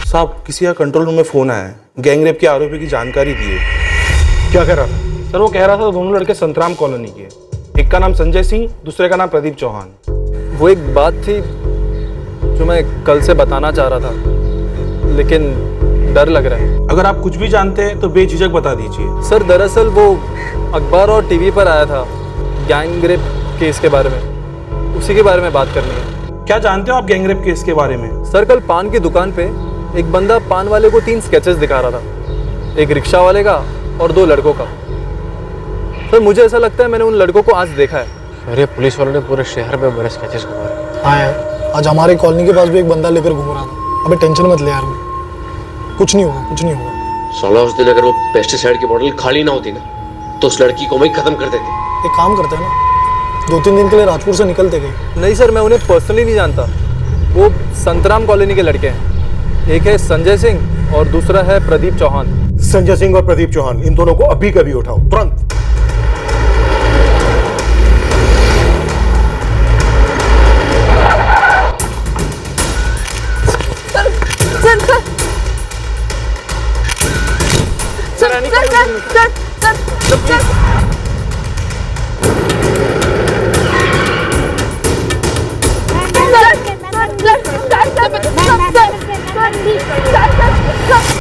साहब, किसी का कंट्रोल रूम में फोन आया है, गैंग रेप के आरोपी की जानकारी दी है। क्या कह रहा था? सर, वो कह रहा था दोनों लड़के संतराम कॉलोनी के, एक का नाम संजय सिंह, दूसरे का नाम प्रदीप चौहान। वो एक बात थी जो मैं कल से बताना चाह रहा था, लेकिन डर लग रहा है। अगर आप कुछ भी जानते हैं तो बेझिझक बता दीजिए। सर, दरअसल वो अखबार और टीवी पर आया था गैंग रेप केस के बारे में, उसी के बारे में बात करनी है। क्या जानते हो आप गैंग रेप केस के बारे में? सर, कल पान की दुकान पे एक बंदा पान वाले को 3 स्केचेस दिखा रहा था, एक रिक्शा वाले का और 2 लड़कों का। सर, मुझे ऐसा लगता है मैंने उन लड़कों को आज देखा है। अरे, पुलिस वालों ने पूरे शहर में बड़े स्केचेस घुमा रहे। हाँ यार, आज हमारी कॉलोनी के पास भी एक बंदा लेकर घूम रहा था। अबे टेंशन मत ले यार, कुछ नहीं होगा, कुछ नहीं होगा। साला उस दिन अगर वो पेस्टिसाइड की बोतल खाली ना होती ना तो उस लड़की को वहीं खत्म कर देते। एक काम करते हैं ना, 2-3 दिन के लिए राजपुर से निकलते गए। नहीं सर, मैं उन्हें पर्सनली नहीं जानता, वो संतराम कॉलोनी के लड़के हैं। एक है संजय सिंह और दूसरा है प्रदीप चौहान। संजय सिंह और प्रदीप चौहान, इन दोनों को अभी कभी उठाओ, तुरंत।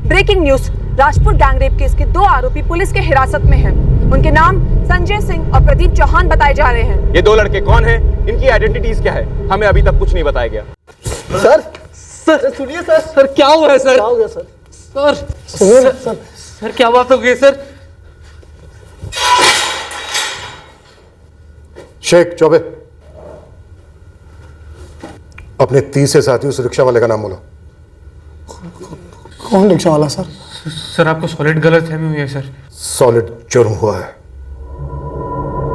Breaking news, Rajpur gangrape case के 2 आरोपी पुलिस के हिरासत में हैं। उनके नाम संजय सिंह और प्रदीप चौहान बताए जा रहे हैं। ये 2 लड़के कौन हैं? इनकी आइडेंटिटीज क्या है? हमें अभी तक कुछ नहीं बताया गया। सर सुनिए सर क्या हुआ है सर? क्या हो गया सर? सर क्या बात हो गई सर? शेख चौबे, अपने 30 साथी उस रिक्शा वाले का नाम बोलो। कौन रिक्शा वाला सर? सर आपको सॉलिड गलतफहमी हुई है सर। सॉलिड जुर्म हुआ है।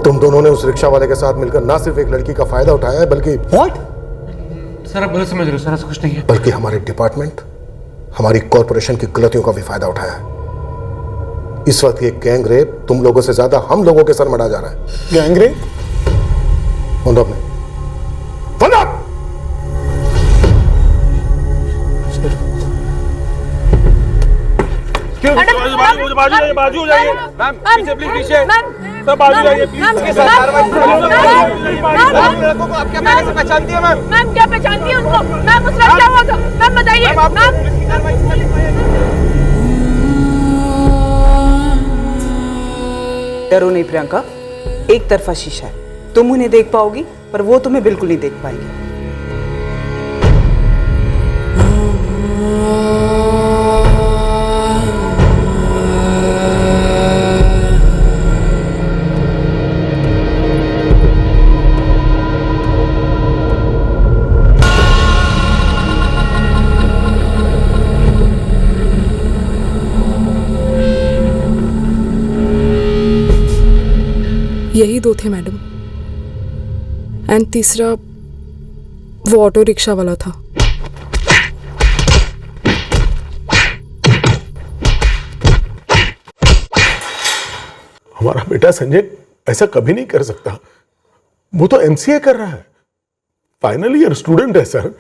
तुम दोनों ने उस रिक्शा वाले के साथ मिलकर ना सिर्फ एक लड़की का फायदा उठाया है, बल्कि सर आप गलत समझ रहे हो सर, ऐसा कुछ नहीं है। बल्कि हमारे डिपार्टमेंट, हमारी कॉरपोरेशन की गलतियों का भी फायदा उठाया है। इस वक्त ये गैंग रेप तुम लोगों से ज्यादा हम लोगों के सर मढ़ा जा रहा है। Gang rape? बाजू हो जाइए मैम, पीछे प्लीज, पीछे सब बाजू जाइए प्लीज। इसके साथ कार्रवाई लड़कों को आप क्या पहले से पहचानती है मैम? मैम क्या पहचानती है उनको? मैम उस वक्त क्या हुआ था? मैम बताइए। डरो नहीं प्रियंका, एक तरफा शीशा है। तुम उन्हें देख पाओगी पर वो तुम्हें बिल्कुल नहीं देख पाएगी। यही 2 थे मैडम, एंड तीसरा वो ऑटो रिक्शा वाला था। हमारा बेटा संजय ऐसा कभी नहीं कर सकता। वो तो एमसीए कर रहा है, फाइनल ईयर स्टूडेंट है सर।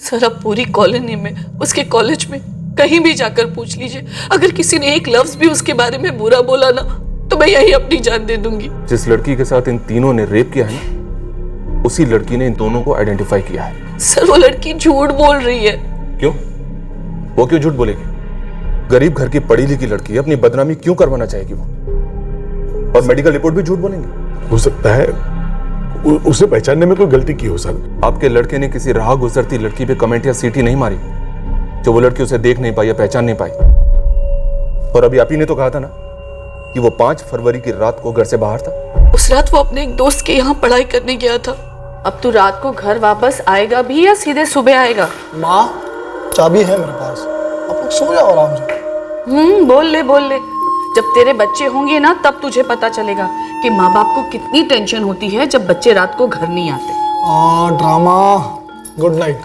सर अब पूरी कॉलोनी में, उसके कॉलेज में, कहीं भी जाकर पूछ लीजिए, अगर किसी ने एक लफ्ज भी उसके बारे में बुरा बोला ना तो मैं यही अपनी जान दे दूंगी। जिस लड़की के साथ इन तीनों ने रेप किया है ना, उसी लड़की ने इन दोनों को आइडेंटिफाई किया है। सर वो लड़की झूठ बोल रही है। क्यों? वो क्यों झूठ बोलेगी? गरीब घर की पढ़ी लिखी लड़की अपनी बदनामी क्यों करवाना चाहेगी वो? और मेडिकल रिपोर्ट भी झूठ बोलेंगे? हो सकता है उसे पहचानने में कोई गलती की हो सर। आपके लड़के ने किसी राह गुजरती लड़की पे कमेंट या सीटी नहीं मारी जो वो लड़की उसे देख नहीं पाई या पहचान नहीं पाई। और अभी आप ही ने तो कहा था ना कि वो 5 फरवरी की रात को घर से बाहर था। उस रात वो अपने एक दोस्त के यहाँ पढ़ाई करने गया था। अब तू रात को घर वापस आएगा भी या सीधे सुबह आएगा? माँ चाबी है मेरे पास, आप लोग सो जाओ आराम से। बोल ले। जब तेरे बच्चे होंगे ना तब तुझे पता चलेगा कि माँ बाप को कितनी टेंशन होती है जब बच्चे रात को घर नहीं आते। ड्रामा। Good night.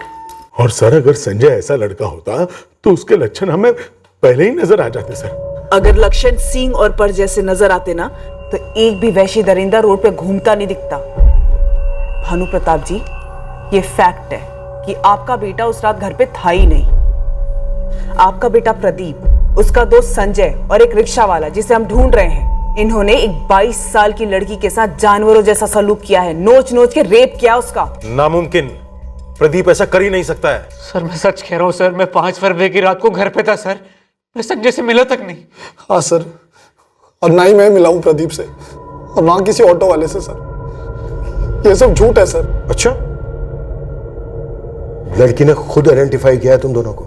और सर अगर संजय ऐसा लड़का होता तो उसके लक्षण हमें पहले ही नजर आ जाते सर। अगर लक्षण सींग और पर जैसे नजर आते ना तो एक भी वैशी दरिंदा रोड पे घूमता नहीं दिखता। भानु प्रताप जी, ये फैक्ट है कि आपका बेटा उस रात घर पे था ही नहीं। आपका बेटा प्रदीप, उसका दोस्त संजय और एक रिक्शा वाला जिसे हम ढूंढ रहे हैं, इन्होंने एक 22 साल की लड़की के साथ जानवरों जैसा सलूक किया है, नोच नोच के रेप किया उसका। नामुमकिन, प्रदीप ऐसा कर ही नहीं सकता है। सर मैं सच कह रहा हूँ सर, मैं 5 फरवरी की रात को घर पे था सर, मैं संजय से मिला तक नहीं। हाँ सर, और ना ही मैं मिला हूँ प्रदीप से और ना किसी ऑटो वाले से सर। ये सब झूठ है सर। अच्छा, लड़की ने खुद आइडेंटिफाई किया है तुम दोनों को,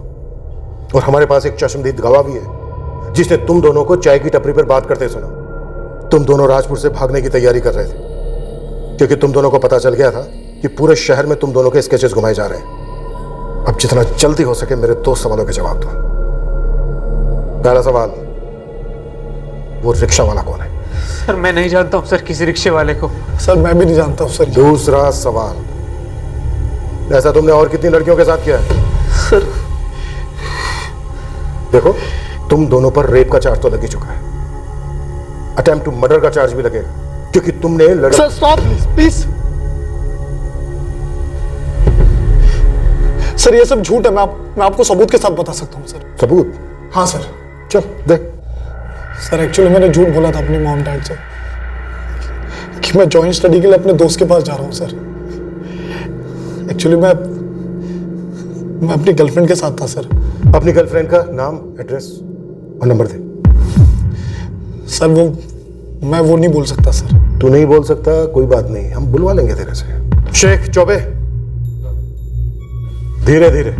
और हमारे पास एक चश्मदीद गवाह भी है जिसने तुम दोनों को चाय की टपरी पर बात करते सुना। तुम दोनों राजपुर से भागने की तैयारी कर रहे थे क्योंकि तुम दोनों को पता चल गया था कि पूरे शहर में तुम दोनों के स्केचेस घुमाए जा रहे हैं। अब जितना जल्दी हो सके मेरे 2 सवालों के जवाब दो। पहला सवाल, वो रिक्शा वाला कौन है? सर मैं नहीं जानता हूँ सर किसी रिक्शे वाले को। सर मैं भी नहीं जानता हूँ सर। दूसरा सवाल, ऐसा तुमने और कितनी लड़कियों के साथ किया है? सर देखो, तुम दोनों पर रेप का चार्ज तो लग ही चुका है। अटेम्प्ट टू मर्डर का चार्ज भी लगेगा, क्योंकि तुमने sir stop please please. Sir ये सब झूठ है, मैं आपको सबूत के साथ बता सकता हूँ सर। सबूत? हाँ सर। चल देख। सर एक्चुअली मैंने झूठ बोला था अपने मॉम डैड से कि मैं जॉइंट स्टडी के लिए अपने दोस्त के पास जा रहा हूँ सर। एक्चुअली मैं अपनी गर्लफ्रेंड के साथ था सर। अपनी गर्लफ्रेंड का नाम, एड्रेस और नंबर दे। सर मैं वो नहीं बोल सकता सर। तू नहीं बोल सकता, कोई बात नहीं, हम बुलवा लेंगे तेरे से। शेख चौबे, धीरे धीरे,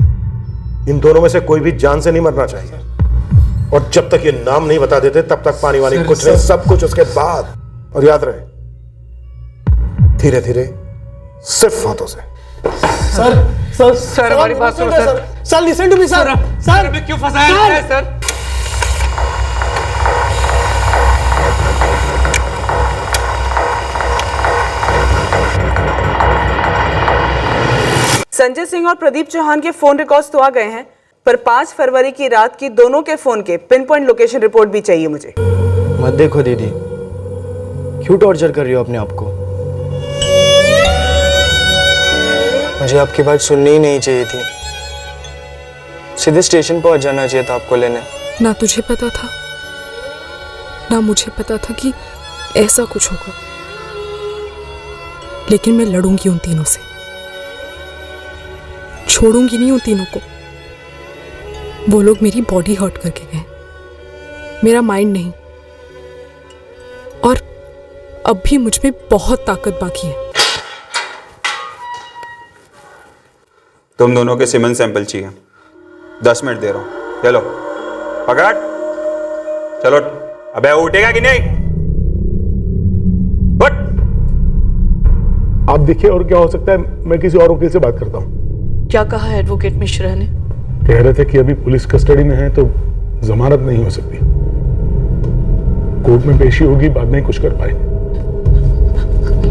इन दोनों में से कोई भी जान से नहीं मरना चाहिए। और जब तक ये नाम नहीं बता देते तब तक पानी वानी कुछ नहीं, सब कुछ उसके बाद। और याद रहे, धीरे धीरे, सिर्फ हाथों से। सर हमारी बात सुनो sir. Sir listen to me sir. Sir अभी क्यों फंसाया है सर? संजय सिंह और प्रदीप चौहान के फोन रिकॉर्ड्स तो आ गए हैं, पर 5 फरवरी की रात की दोनों के फोन के पिन पॉइंट लोकेशन रिपोर्ट भी चाहिए मुझे। मत देखो दीदी, क्यों टॉर्चर कर रही हो अपने आप को? मुझे आपकी बात सुननी ही नहीं चाहिए थी। सीधे स्टेशन पहुंच जाना चाहिए था आपको लेने। ना तुझे पता था, ना मुझे पता था कि ऐसा कुछ होगा, लेकिन मैं लड़ूंगी उन तीनों से, छोड़ूंगी नहीं उन तीनों को। वो लोग मेरी बॉडी हर्ट करके गए, मेरा माइंड नहीं। और अब भी मुझ में बहुत ताकत बाकी है। तुम दोनों के सीमेंस सैंपल चाहिए, 10 मिनट दे रहा हूं। चलो पकड़, चलो। अबे उठेगा कि नहीं? उठ। आप देखिए, और क्या हो सकता है, मैं किसी और वकील से बात करता हूँ। क्या कहा एडवोकेट मिश्रा ने? कह रहे थे कि अभी पुलिस कस्टडी में है तो जमानत नहीं हो सकती, कोर्ट में पेशी होगी, बाद में कुछ कर पाएंगे।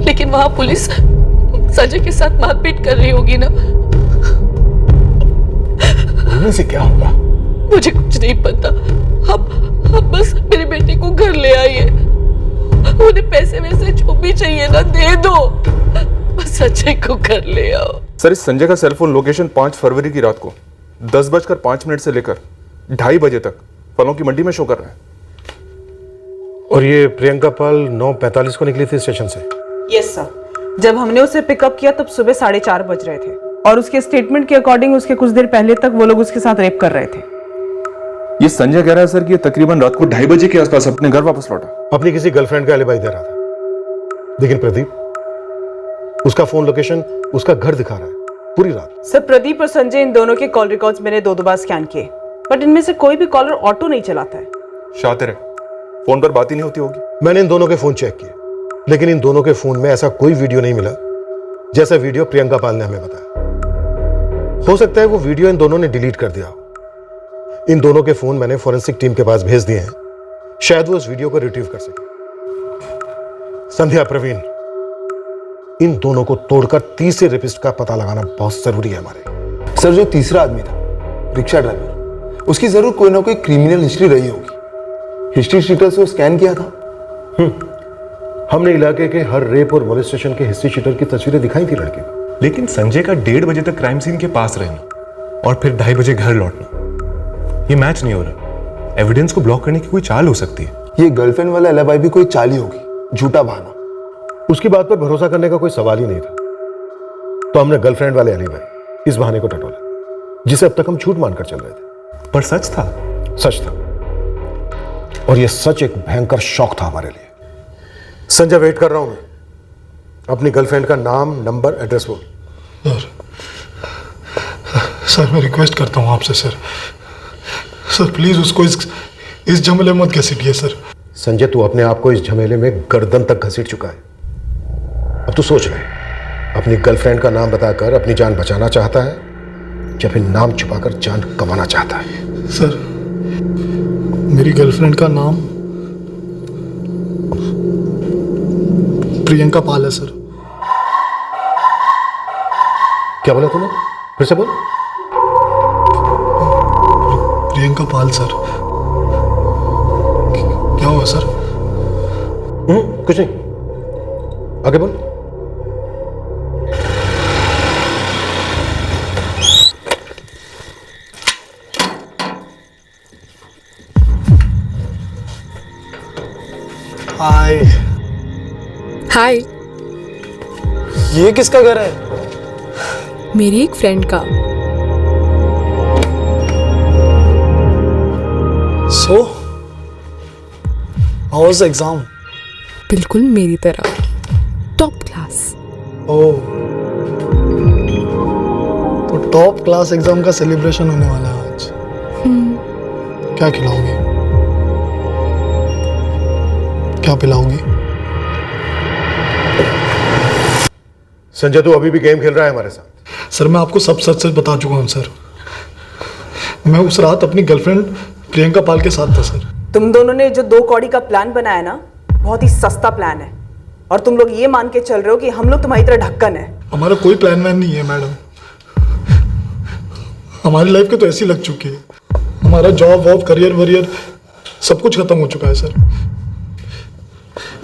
लेकिन वहां पुलिस संजय के साथ मारपीट कर रही होगी ना? बोलने से क्या होगा? मुझे कुछ नहीं पता। अब बस मेरे बेटे को घर ले आइए। उन्हें पैसे वैसे जो भी चाहिए ना दे दो, बस संजय को घर ले आओ। सर, इस संजय का सेलफोन लोकेशन 5 फरवरी की रात को 10:05 से लेकर 2:30 बजे तक फलों की मंडी में शो कर रहा है। और ये प्रियंका पाल 9:45 को निकली थी स्टेशन से? Yes sir. जब हमने उसे पिकअप किया तब सुबह 4:30 बज रहे थे, और उसके स्टेटमेंट के अकॉर्डिंग उसके कुछ देर पहले तक वो लोग उसके साथ रेप कर रहे थे। ये संजय कह रहा है सर कि ये तकरीबन रात को 2:30 बजे के आसपास अपने घर वापस लौटा। अपनी किसी गर्लफ्रेंड का एलिबाई दे रहा था, लेकिन प्रदीप, उसका फोन लोकेशन उसका घर दिखा रहा है पूरी रात। सर, प्रदीप और संजय, इन दोनों के कॉल रिकॉर्ड्स मैंने 2 बार स्कैन किए, बट इनमें से कोई भी कॉलर ऑटो नहीं चलाता है। शातिर है, फोन पर बात ही नहीं होती होगी। मैंने इन दोनों के फोन चेक किए, लेकिन इन दोनों के फोन में ऐसा कोई वीडियो नहीं मिला जैसा वीडियो प्रियंका पाल ने हमें बताया। हो सकता है वो वीडियो इन दोनों ने डिलीट कर दिया हो। इन दोनों के फोन मैंने फॉरेंसिक टीम के पास भेज दिए हैं, शायद वो उस वीडियो को रिट्रीव कर सके। संध्या, प्रवीण, इन दोनों को तोड़कर तीसरे रेपिस्ट का पता लगाना बहुत जरूरी है हमारे। सर, जो तीसरा आदमी था, रिक्शा ड्राइवर, उसकी जरूर कोई ना कोई क्रिमिनल हिस्ट्री रही होगी। हिस्ट्री शीटर से वो स्कैन किया था। हमने इलाके के हर रेप और मोलेस्टेशन के हिस्ट्री शीटर की तस्वीरें दिखाई थी लड़के को। लेकिन संजय का 1:30 बजे तक क्राइम सीन के पास रहना और फिर 2:30 बजे घर लौटना, ये मैच नहीं हो रहा। एविडेंस को ब्लॉक करने की कोई चाल हो सकती है। ये गर्लफ्रेंड वाला एलिबाई भी कोई चाल ही होगी, झूठा बहाना। उसकी बात पर भरोसा करने का कोई सवाल ही नहीं था, तो हमने गर्लफ्रेंड वाले एलिबाई, इस बहाने को टटोला जिसे अब तक हम झूठ मानकर चल रहे थे। पर सच था। सच था, और यह सच एक भयंकर शौक था हमारे लिए। संजय, वेट कर रहा हूं मैं। अपनी गर्लफ्रेंड का नाम, नंबर, एड्रेस बोल। सर मैं रिक्वेस्ट करता हूं आपसे सर प्लीज उसको इस झमेले मत घसीटिए सर। संजय, तू अपने आप को इस झमेले में गर्दन तक घसीट चुका है। अब तू सोच ले, अपनी गर्लफ्रेंड का नाम बताकर अपनी जान बचाना चाहता है या फिर नाम छुपाकर जान कमाना चाहता है? सर, मेरी गर्लफ्रेंड का नाम प्रियंका पाल है सर। क्या बोला तूने? फिर से बोल। प्रियंका पाल सर। क्या हुआ सर? कुछ नहीं, आगे बोल। हाय। हाय। ये किसका घर है? मेरी एक फ्रेंड का। So how was the exam? बिल्कुल मेरी तरह, टॉप क्लास। ओह, तो टॉप क्लास एग्जाम का सेलिब्रेशन होने वाला है आज। क्या खिलाओगी? क्या पिलाओगी? संजय, तू अभी भी गेम खेल रहा है हमारे साथ? सर मैं आपको सब सच सच बता चुका हूँ सर। मैं उस रात अपनी गर्लफ्रेंड प्रियंका पाल के साथ था सर। तुम दोनों ने जो 2 कौड़ी का प्लान बनाया ना, बहुत ही सस्ता प्लान है। और तुम लोग ये मान के चल रहे हो कि हम लोग तुम्हारी तरह ढक्कन है। हमारा कोई प्लान वैन नहीं है मैडम। हमारी लाइफ के तो ऐसी लग चुकी है। हमारा जॉब वॉब करियर वरियर सब कुछ खत्म हो चुका है सर।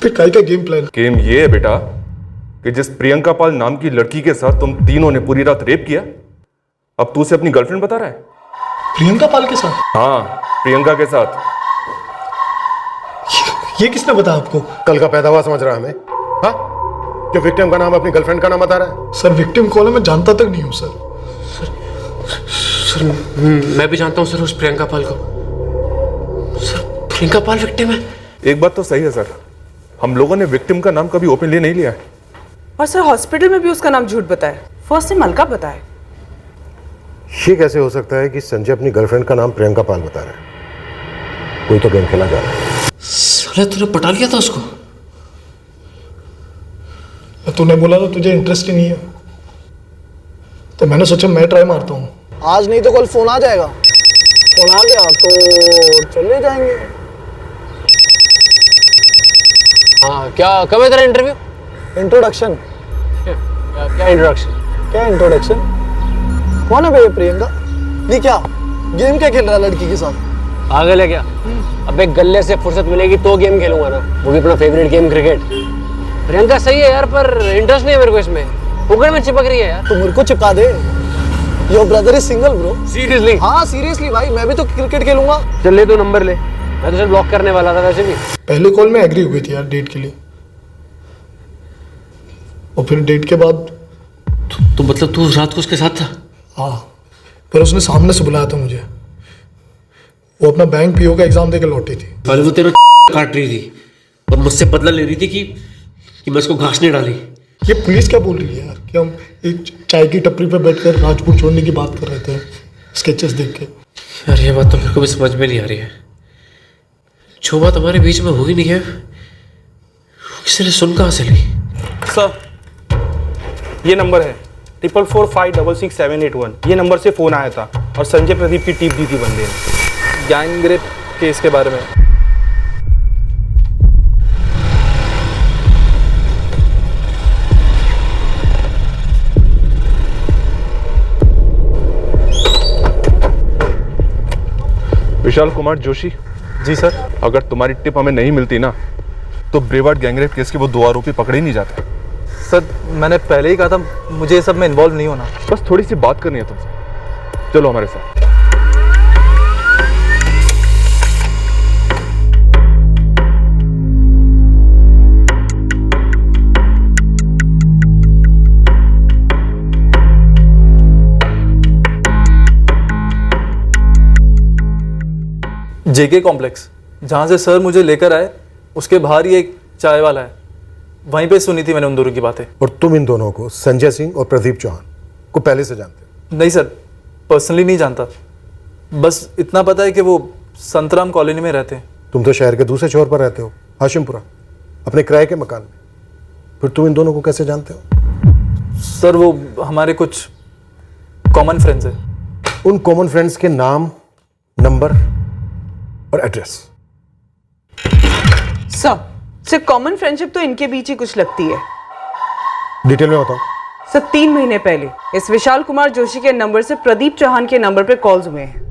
फिर काय का गेम प्लान? गेम ये है बेटा कि जिस प्रियंका पाल नाम की लड़की के साथ तुम तीनों ने पूरी रात रेप किया, अब तू उसे अपनी गर्लफ्रेंड बता रहा है? प्रियंका पाल के साथ? हाँ, प्रियंका के साथ। ये किसने बताया आपको? कल का पैदा हुआ समझ रहा है हमें? हाँ, जो विक्टिम का नाम अपनी गर्लफ्रेंड का नाम बता रहा है? सर विक्टिम कौन है मैं जानता तक नहीं हूँ सर। सर मैं भी जानता हूँ सर उस प्रियंका पाल को। सर प्रियंका पाल विक्टिम है? एक बात तो सही है सर, हम लोगों ने विक्टिम का नाम कभी ओपनली नहीं लिया है। और सर हॉस्पिटल में भी उसका नाम झूठ बताया, फर्स्ट नेम अलका बताया। ये कैसे हो सकता है कि संजय अपनी गर्लफ्रेंड का नाम प्रियंका पाल बता रहा है? कोई तो गेम खेला जा रहा है। साला तूने पटा लिया था उसको? तूने बोला तो तुझे इंटरेस्ट ही नहीं है, तो मैंने सोचा मैं ट्राई मारता हूँ। आज नहीं तो कल फोन आ जाएगा। फोन आ गया तो चले जाएंगे। हाँ, क्या कब है तेरा इंटरव्यू? इंट्रोडक्शन? क्या इंट्रोडक्शन? क्या इंट्रोडक्शन? कौन है भैया प्रियंका? ये क्या गेम क्या खेल रहा है लड़की के साथ? पागल है क्या? अबे गल्ले से फुर्सत मिलेगी तो गेम खेलूंगा ना, वो भी अपना फेवरेट गेम क्रिकेट। प्रियंका सही है यार, पर इंटरेस्ट नहीं है मेरे को इसमें। उगड़ में चिपक रही है यार। तो मेरे को चिपका दे। Your brother is single bro. Seriously? हाँ सीरियसली भाई, मैं भी तो क्रिकेट खेलूंगा। चल ले, तो नंबर ले, मैं तो सिर्फ ब्लॉक करने वाला था वैसे भी। पहले कॉल में एग्री हो गई थी यार डेट के लिए, और फिर डेट के बाद तो मतलब तू रात को उसके साथ था? हाँ, पर उसने सामने से बुलाया था मुझे। वो अपना बैंक पीओ का एग्जाम देकर लौटी थी। पहले वो तेरा काट रही थी और मुझसे बदला ले रही थी कि मैं उसको घास नहीं डाली। ये पुलिस क्या बोल रही है यार कि हम एक चाय की टपरी पे बैठकर राजपुर छोड़ने की बात कर रहे थे स्केचेस देख के। यार ये बात तो मेरे को भी समझ में नहीं आ रही है। जो बात हमारे बीच में हुई नहीं है, किसी ने सुन कहाँ से ली? सर ये नंबर है 444566781। ये नंबर से फोन आया था और संजय प्रदीप की टिप दी थी बंदे ने गैंग रेप केस के बारे में। विशाल कुमार जोशी। जी सर। अगर तुम्हारी टिप हमें नहीं मिलती ना, तो ब्रेवार्ड गैंगरेप केस के वो 2 आरोपी पकड़े ही नहीं जाते। सर मैंने पहले ही कहा था मुझे ये सब में इन्वॉल्व नहीं होना। बस थोड़ी सी बात करनी है तुमसे, चलो हमारे साथ। जेके कॉम्प्लेक्स, जहाँ से सर मुझे लेकर आए उसके बाहर ही एक चाय वाला है, वहीं पे सुनी थी मैंने उन दोनों की बातें। और तुम इन दोनों को, संजय सिंह और प्रदीप चौहान को पहले से जानते हो? नहीं सर, पर्सनली नहीं जानता, बस इतना पता है कि वो संतराम कॉलोनी में रहते हैं। तुम तो शहर के दूसरे छोर पर रहते हो, हाशिमपुरा, अपने किराए के मकान में। फिर तुम इन दोनों को कैसे जानते हो? सर वो हमारे कुछ कॉमन फ्रेंड्स हैं। उन कॉमन फ्रेंड्स के नाम, नंबर और एड्रेस। सर सिर्फ कॉमन फ्रेंडशिप तो इनके बीच ही कुछ लगती है। डिटेल में बताओ। सर 3 महीने पहले इस विशाल कुमार जोशी के नंबर से प्रदीप चौहान के नंबर पर कॉल्स हुए हैं।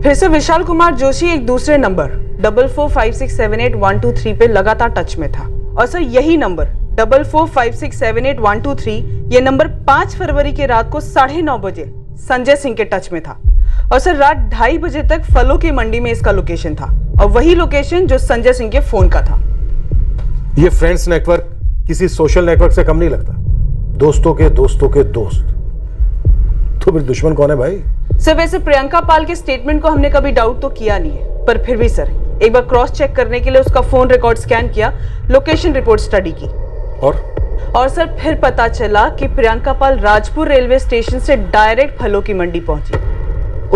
फिर से विशाल कुमार जोशी एक दूसरे नंबर 445678 123 पे लगातार टच में था। और सर यही नंबर 445678 123 ये नंबर 5 फरवरी की रात को 9:30 बजे संजय सिंह के टच में था। और सर रात 2:30 बजे तक फलों की मंडी में इसका लोकेशन था, और वही लोकेशन जो संजय सिंह के फोन का था। ये फ्रेंड्स नेटवर्क किसी सोशल नेटवर्क से कम नहीं लगता। दोस्तों के दोस्त। तो फिर दुश्मन कौन है भाई? सर वैसे प्रियंका पाल के स्टेटमेंट को हमने कभी डाउट तो किया नहीं है, पर फिर भी सर एक बार क्रॉस चेक करने के लिए उसका फोन रिकॉर्ड स्कैन किया, लोकेशन रिपोर्ट स्टडी की, और सर फिर पता चला कि प्रियंका पाल राजपुर रेलवे स्टेशन से डायरेक्ट फलों की मंडी पहुंची।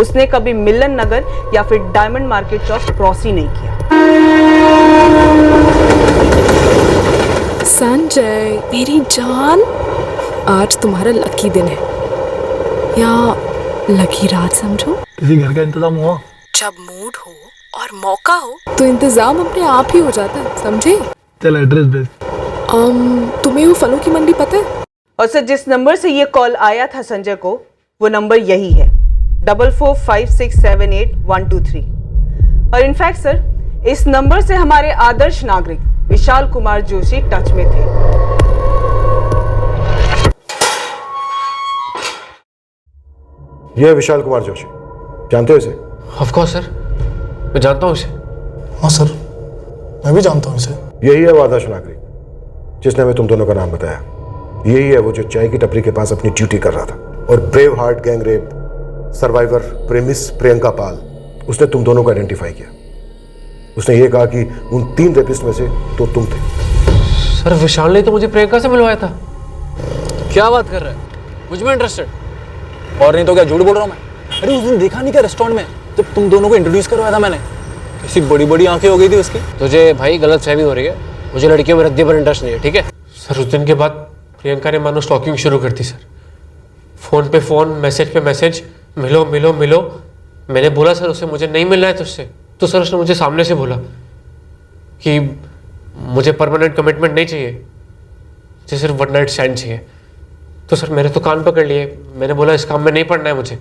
उसने कभी मिलन नगर या फिर डायमंड मार्केट चौक क्रॉस ही नहीं किया। संजय मेरी जान, आज तुम्हारा लकी दिन है, या लकी रात समझो। किसी घर का इंतजाम हुआ? जब मूड हो और मौका हो तो इंतजाम अपने आप ही हो जाता है, समझे? चल एड्रेस भेज। तुम्हें वो फलों की मंडी पता है? और सर जिस नंबर से ये कॉल आया था संजय को, वो नंबर यही है 445678 123। और इनफैक्ट सर इस नंबर से हमारे आदर्श नागरिक विशाल कुमार जोशी टच में थे। यह है विशाल कुमार जोशी, जानते हो इसे? ऑफ कोर्स सर, मैं जानता हूँ इसे। हाँ सर, मैं भी जानता हूँ इसे। यही है वो आदर्श नागरिक जिसने हमें तुम दोनों का नाम बताया। यही है वो जो चाय की टपरी के पास अपनी ड्यूटी कर रहा था। और brave heart gang rape survivor प्रेमिस प्रियंका पाल, उसने तुम दोनों को आइडेंटिफाई किया। उसने ये कहा कि उन 3 रेपिस्ट में से 2 तुम थे। सर विशाल ने तो मुझे प्रियंका से मिलवाया था। क्या बात कर रहा है? मुझ में इंटरेस्टेड? और नहीं तो क्या झूठ बोल रहा हूँ मैं? अरे उस दिन देखा नहीं क्या रेस्टोरेंट में जब तुम दोनों को इंट्रोड्यूस करवाया था मैंने? कैसी बड़ी बड़ी आंखें हो गई थी उसकी। तुझे भाई गलत फहमी हो रही है, मुझे लड़कियों में रद्दी पर इंटरेस्ट नहीं है, ठीक है? सर उस दिन के बाद प्रियंका ने मानो स्टॉकिंग शुरू कर दी सर। फ़ोन पे फ़ोन, मैसेज पे मैसेज, मिलो मिलो मिलो। मैंने बोला सर उससे मुझे नहीं मिलना है तुझसे, तो सर उसने मुझे सामने से बोला कि मुझे परमानेंट कमिटमेंट नहीं चाहिए, मुझे सिर्फ वन नाइट स्टैंड चाहिए। तो सर मैंने तो कान पकड़ लिए, मैंने बोला इस काम में नहीं पड़ना है मुझे।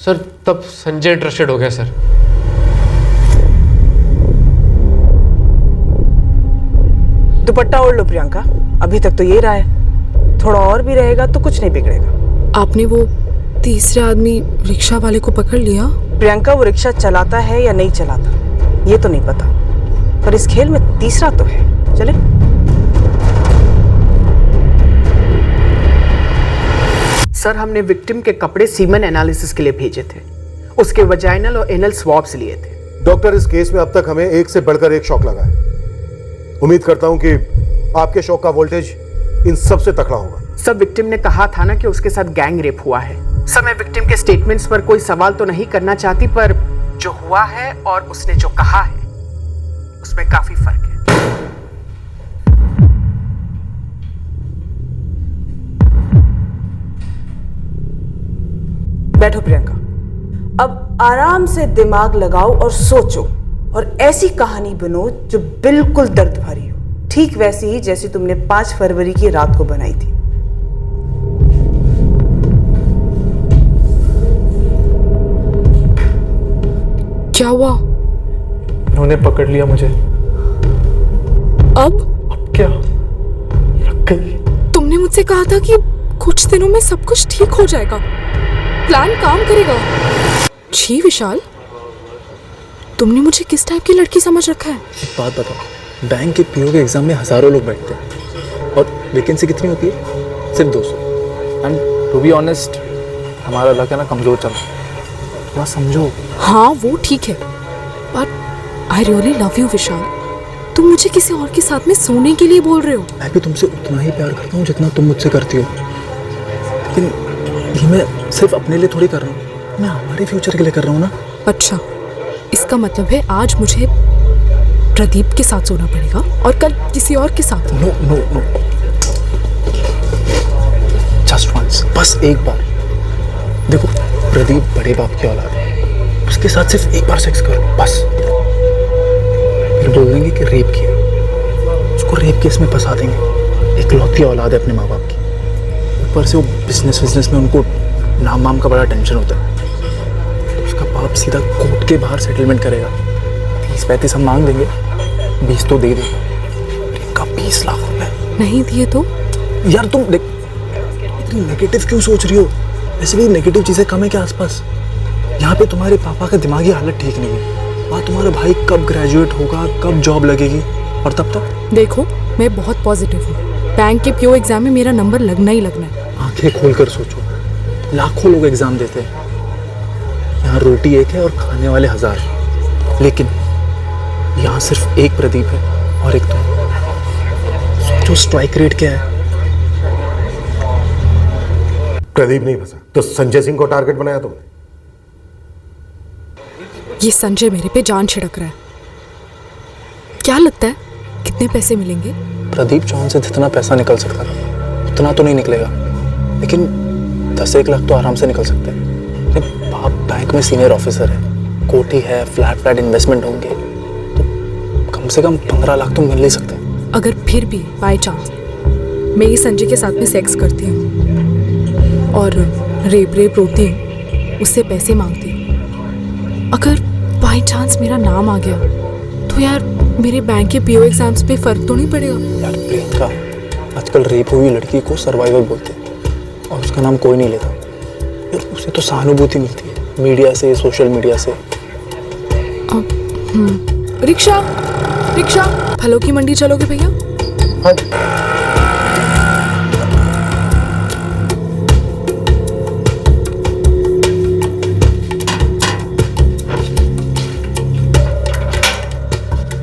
सर तब संजय इंटरेस्टेड हो गया सर। दुपट्टा ओढ़ लो प्रियंका, अभी तक तो ये रहा है, थोड़ा और भी रहेगा तो कुछ नहीं बिगड़ेगा। आपने वो तीसरे आदमी रिक्शा वाले को पकड़ लिया? प्रियंका वो रिक्शा चलाता है या नहीं चलाता ये तो नहीं पता, पर इस खेल में तीसरा तो है। चले। सर हमने विक्टिम के कपड़े सीमन एनालिसिस के लिए भेजे थे, उसके वजाइनल और एनल स्वॉब्स लिए थे। डॉक्टर, इस केस में अब तक हमें एक से बढ़कर एक शॉक लगा है। उम्मीद करता हूं कि आपके शॉक का वोल्टेज इन सब से तगड़ा होगा। सर विक्टिम ने कहा था ना कि उसके साथ गैंग रेप हुआ है। सर मैं विक्टिम के स्टेटमेंट्स पर कोई सवाल तो नहीं करना चाहती, पर जो हुआ है और उसने जो कहा है उसमें काफी फर्क है। बैठो प्रियंका, अब आराम से दिमाग लगाओ और सोचो, और ऐसी कहानी बनो जो बिल्कुल दर्द भरी हो, ठीक वैसी ही जैसी तुमने 5 फरवरी की रात को बनाई थी। क्या हुआ? उन्होंने पकड़ लिया मुझे। अब क्या? लग गई। तुमने मुझसे कहा था कि कुछ दिनों में सब कुछ ठीक हो जाएगा, प्लान काम करेगा। जी विशाल, तुमने मुझे किस टाइप की लड़की समझ रखा है? एक बात बताओ, बैंक के पीओ के एग्जाम में हजारों लोग बैठते हैं और वैकेंसी कितनी होती है? सिर्फ 200। एंड टू बी ऑनेस्ट, हमारा लक है ना कमजोर चल रहा है, थोड़ा समझो। हाँ वो ठीक है, but I really love you Vishal. तुम मुझे किसी और के साथ में सोने के लिए बोल रहे हो? मैं भी तुमसे उतना ही प्यार करता हूँ जितना तुम मुझसे करती हो, लेकिन ये मैं सिर्फ अपने लिए थोड़ी कर रहा हूँ, मैं हमारे फ्यूचर के लिए कर रहा हूँ ना। अच्छा, इसका मतलब है आज मुझे प्रदीप के साथ सोना पड़ेगा और कल किसी और के साथ? No no no, just once, बस एक बार। देखो प्रदीप बड़े बाप की औलाद है, उसके साथ सिर्फ एक बार सेक्स करो बस, फिर बोल देंगे कि रेप किया, उसको रेप केस में फंसा देंगे, इकलौती औलाद है अपने माँ बाप की, ऊपर से वो बिजनेस में उनको नाम वाम का बड़ा टेंशन होता है। उसका बाप सीधा कोर्ट के बाहर सेटलमेंट करेगा। 30-35 हम मांग देंगे, 20 तो दे दे। इनका 20 लाख रुपए नहीं दिए तो? यार तुम देख, इतनी नेगेटिव क्यों सोच रही हो? ऐसे भी नेगेटिव चीजें कम है क्या आसपास? यहाँ पे तुम्हारे पापा का दिमागी हालत ठीक नहीं है। वहाँ तुम्हारा भाई कब ग्रेजुएट होगा, कब जॉब लगेगी, और तब तक? देखो, मैं बहुत पॉजिटिव हूँ। बैंक के पीओ एग्जाम में मेरा नंबर लगना ही लगना है। आंखें खोलकर सोचो, लाखों लोग एग्जाम देते हैं, यहाँ रोटी एक है और खाने वाले 1000, लेकिन यहाँ सिर्फ एक प्रदीप है और एक तुम। सोचो स्ट्राइक रेट क्या है। प्रदीप नहीं फंसा तो संजय सिंह को टारगेट बनाया तुमने? ये संजय मेरे पे जान छिड़क रहा है। क्या लगता है कितने पैसे मिलेंगे? प्रदीप चौहान से जितना पैसा निकल सकता था उतना तो नहीं निकलेगा, लेकिन 10-1 लाख तो आराम से निकल सकते हैं। बाप बैंक में सीनियर ऑफिसर है, कोठी है, फ्लैट इन्वेस्टमेंट होंगे, तो कम से कम 15 लाख तो मिल ही सकते हैं। अगर फिर भी बाय चांस मैं ये संजय के साथ में सेक्स करती हूँ और रेप होती हूँ, उससे पैसे मांगती हूँ, अगर बाय चांस मेरा नाम आ गया तो यार मेरे बैंक के पीओ एग्जाम्स पे फर्क तो नहीं पड़ेगा? यार प्रियंका, आजकल रेप हुई लड़की को सर्वाइवर बोलते हैं और उसका नाम कोई नहीं लेता। यार उसे तो सहानुभूति मिलती है मीडिया से, सोशल मीडिया से। रिक्शा, फलों की मंडी चलोगे भैया? हाँ।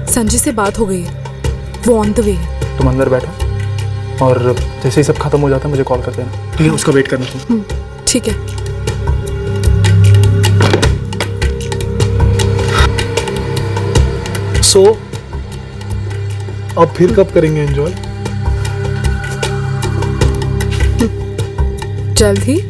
संजय से बात हो गई है, वो ऑन द वे है। तुम अंदर बैठो और जैसे ही सब खत्म हो जाता है मुझे कॉल कर देना, ठीक है? उसका वेट करना तुम। ठीक है। सो अब फिर कब करेंगे एंजॉय? जल्द ही।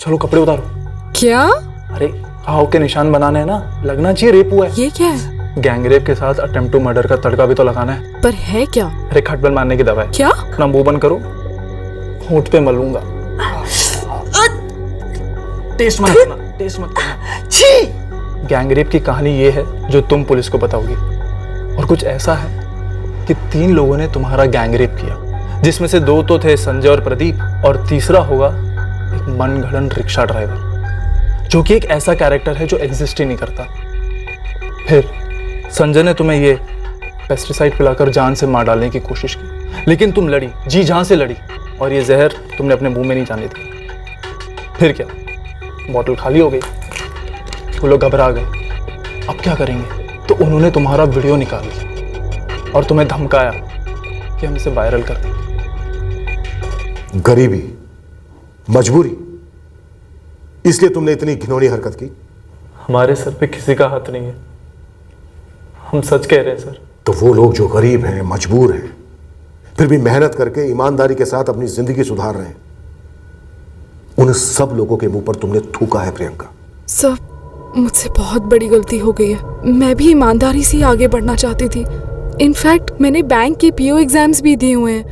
चलो कपड़े उतारो। क्या? अरे घाव के निशान बनाने हैं ना, लगना चाहिए रेप हुआ है। ये क्या है? गैंग रेप के साथ अटेम्प्ट टू मर्डर का तड़का भी तो लगाना है। पर है क्या? अरे खटबल मारने की दवा है। क्या? अपना मुंह बंद करो, होंठ पे मलूंगा। टेस्ट मत करना। छी! गैंग रेप की कहानी ये है जो तुम पुलिस को बताओगी, और कुछ ऐसा है कि 3 लोगों ने तुम्हारा गैंग रेप किया, जिसमें से 2 तो थे संजय और प्रदीप, और तीसरा होगा एक मनगढ़ंत रिक्शा ड्राइवर, जो कि एक ऐसा कैरेक्टर है जो एग्जिस्ट ही नहीं करता। फिर संजय ने तुम्हें ये पेस्टिसाइड पिलाकर जान से मार डालने की कोशिश की, लेकिन तुम लड़ी, जी जान से लड़ी, और ये जहर तुमने अपने मुंह में नहीं जाने दी। फिर क्या, बोतल खाली हो गई, वो लोग घबरा गए। अब क्या करेंगे? तो उन्होंने तुम्हारा वीडियो निकाल लिया और तुम्हें धमकाया कि हम इसे वायरल कर देंगे। गरीबी, मजबूरी, इसलिए तुमने इतनी घिनौनी हरकत की? हमारे सर पे किसी का हाथ नहीं है, हम सच कह रहे हैं सर। तो वो लोग जो गरीब हैं, मजबूर हैं, फिर भी मेहनत करके ईमानदारी के साथ अपनी जिंदगी सुधार रहे हैं, उन सब लोगों के मुंह पर तुमने थूका है प्रियंका। सर, मुझसे बहुत बड़ी गलती हो गई है। मैं भी ईमानदारी से आगे बढ़ना चाहती थी। इनफैक्ट मैंने बैंक के पीओ एग्जाम्स भी दिए हुए हैं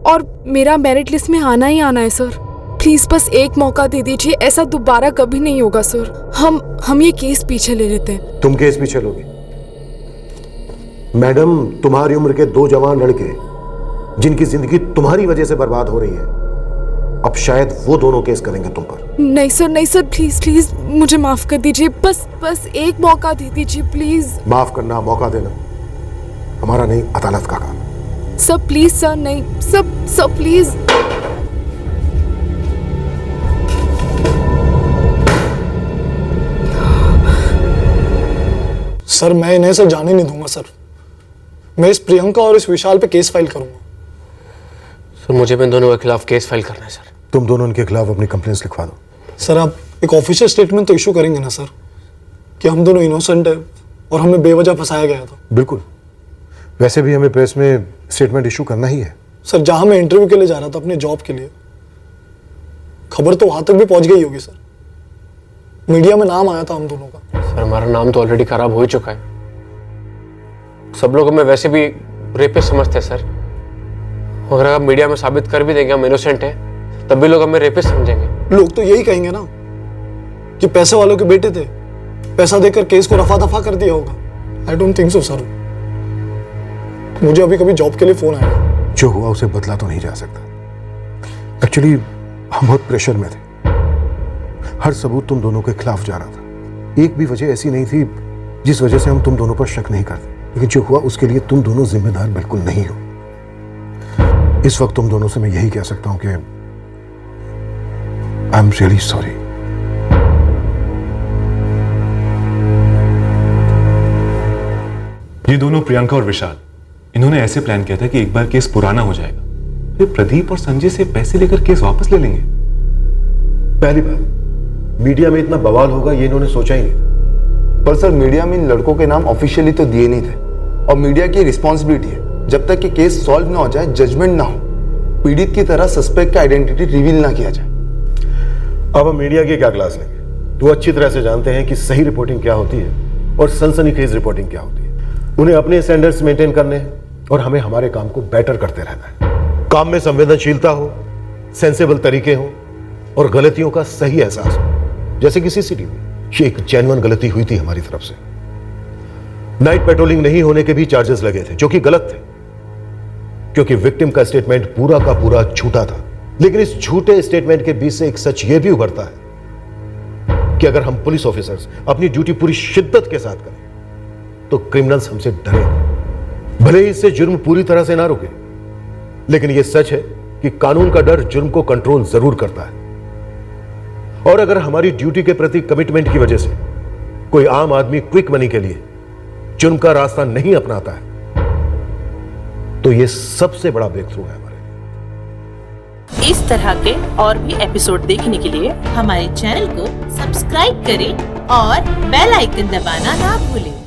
और मेरा मेरिट लिस्ट में आना ही आना है सर। प्लीज बस एक मौका दे दीजिए, ऐसा दोबारा कभी नहीं होगा सर। हम ये केस पीछे ले लेते हैं। तुम केस पीछे लोगे? मैडम, तुम्हारी उम्र के 2 जवान लड़के जिनकी जिंदगी तुम्हारी वजह से बर्बाद हो रही है, अब शायद वो दोनों केस करेंगे तुम पर। नहीं सर, प्लीज मुझे माफ कर दीजिए। बस एक मौका दे दीजिए प्लीज। माफ करना, मौका देना हमारा नहीं, अदालत का काम। सर प्लीज सर, नहीं सर प्लीज। सर मैं इन्हें सर जाने नहीं दूंगा सर। मैं इस प्रियंका और इस विशाल पे केस फाइल करूंगा। सर मुझे इन दोनों के खिलाफ केस फाइल करना है सर। तुम दोनों इनके खिलाफ अपनी कंप्लेंट्स लिखवा दो। सर आप एक ऑफिशियल स्टेटमेंट तो इशू करेंगे ना सर कि हम दोनों इनोसेंट है और हमें बेवजह फंसाया गया था। बिल्कुल, वैसे भी हमें प्रेस में स्टेटमेंट इशू करना ही है। सर, जहां मैं इंटरव्यू के लिए जा रहा था अपने जॉब के लिए, खबर तो वहां तक भी पहुंच गई होगी सर। मीडिया में नाम आया था हम दोनों का। सर, हमारा नाम तो ऑलरेडी खराब हो ही चुका है। सब लोग हमें वैसे भी रेपिस्ट समझते हैं सर। अगर आप मीडिया में साबित कर भी देंगे हम इनोसेंट हैं, तब भी लोग हमें रेपिस्ट समझेंगे। लोग तो यही कहेंगे ना कि पैसे वालों के बेटे थे, पैसा देकर केस को रफा दफा कर दिया होगा। I don't think so sir. मुझे अभी कभी जॉब के लिए फोन आया। जो हुआ उसे बदला तो नहीं जा सकता। एक्चुअली हम बहुत प्रेशर में थे। हर सबूत तुम दोनों के खिलाफ जा रहा था। एक भी वजह ऐसी नहीं थी जिस वजह से हम तुम दोनों पर शक नहीं करते, लेकिन जो हुआ उसके लिए तुम दोनों जिम्मेदार बिल्कुल नहीं हो। इस वक्त तुम दोनों से मैं यही कह सकता हूं कि आई एम रियली सॉरी। ये दोनों प्रियंका और विशाल, इन्होंने ऐसे प्लान किया था कि एक बार केस पुराना हो जाएगा, फिर प्रदीप और संजय से पैसे लेकर केस वापस ले लेंगे। पहली बात, मीडिया में इतना बवाल होगा ये इन्होंने सोचा ही नहीं था। पर सर, मीडिया में इन लड़कों के नाम ऑफिशियली तो दिए नहीं थे, और मीडिया की रिस्पॉन्सिबिलिटी है जब तक कि केस सॉल्व ना हो जाए, जजमेंट ना हो, पीड़ित की तरह सस्पेक्ट का आइडेंटिटी रिवील ना किया जाए। अब हम मीडिया की क्या क्लास लेंगे? तो अच्छी तरह से जानते हैं कि सही रिपोर्टिंग क्या होती है और सनसनीखेज रिपोर्टिंग क्या होती है। उन्हें अपने स्टैंडर्ड्स मेंटेन करने हैं और हमें हमारे काम को बेटर करते रहना है। काम में संवेदनशीलता हो, सेंसेबल तरीके हो और गलतियों का सही एहसास हो। जैसे कि सीसीटीवी, ये एक जेन्युइन गलती हुई थी हमारी तरफ से। नाइट पेट्रोलिंग नहीं होने के भी चार्जेस लगे थे, जो कि गलत थे, क्योंकि विक्टिम का स्टेटमेंट पूरा का पूरा झूठा था। लेकिन इस झूठे स्टेटमेंट के बीच से एक सच यह भी उभरता है कि अगर हम पुलिस ऑफिसर्स अपनी ड्यूटी पूरी शिद्दत के साथ करें तो क्रिमिनल्स हमसे डरेंगे। भले ही इससे जुर्म पूरी तरह से ना रुके, लेकिन यह सच है कि कानून का डर जुर्म को कंट्रोल जरूर करता है। और अगर हमारी ड्यूटी के प्रति कमिटमेंट की वजह से कोई आम आदमी क्विक मनी के लिए जुर्म का रास्ता नहीं अपनाता है, तो यह सबसे बड़ा ब्रेक थ्रू है हमारे लिए। इस तरह के और भी एपिसोड देखने के लिए हमारे चैनल को सब्सक्राइब करें और बेल आइकन दबाना ना भूलें।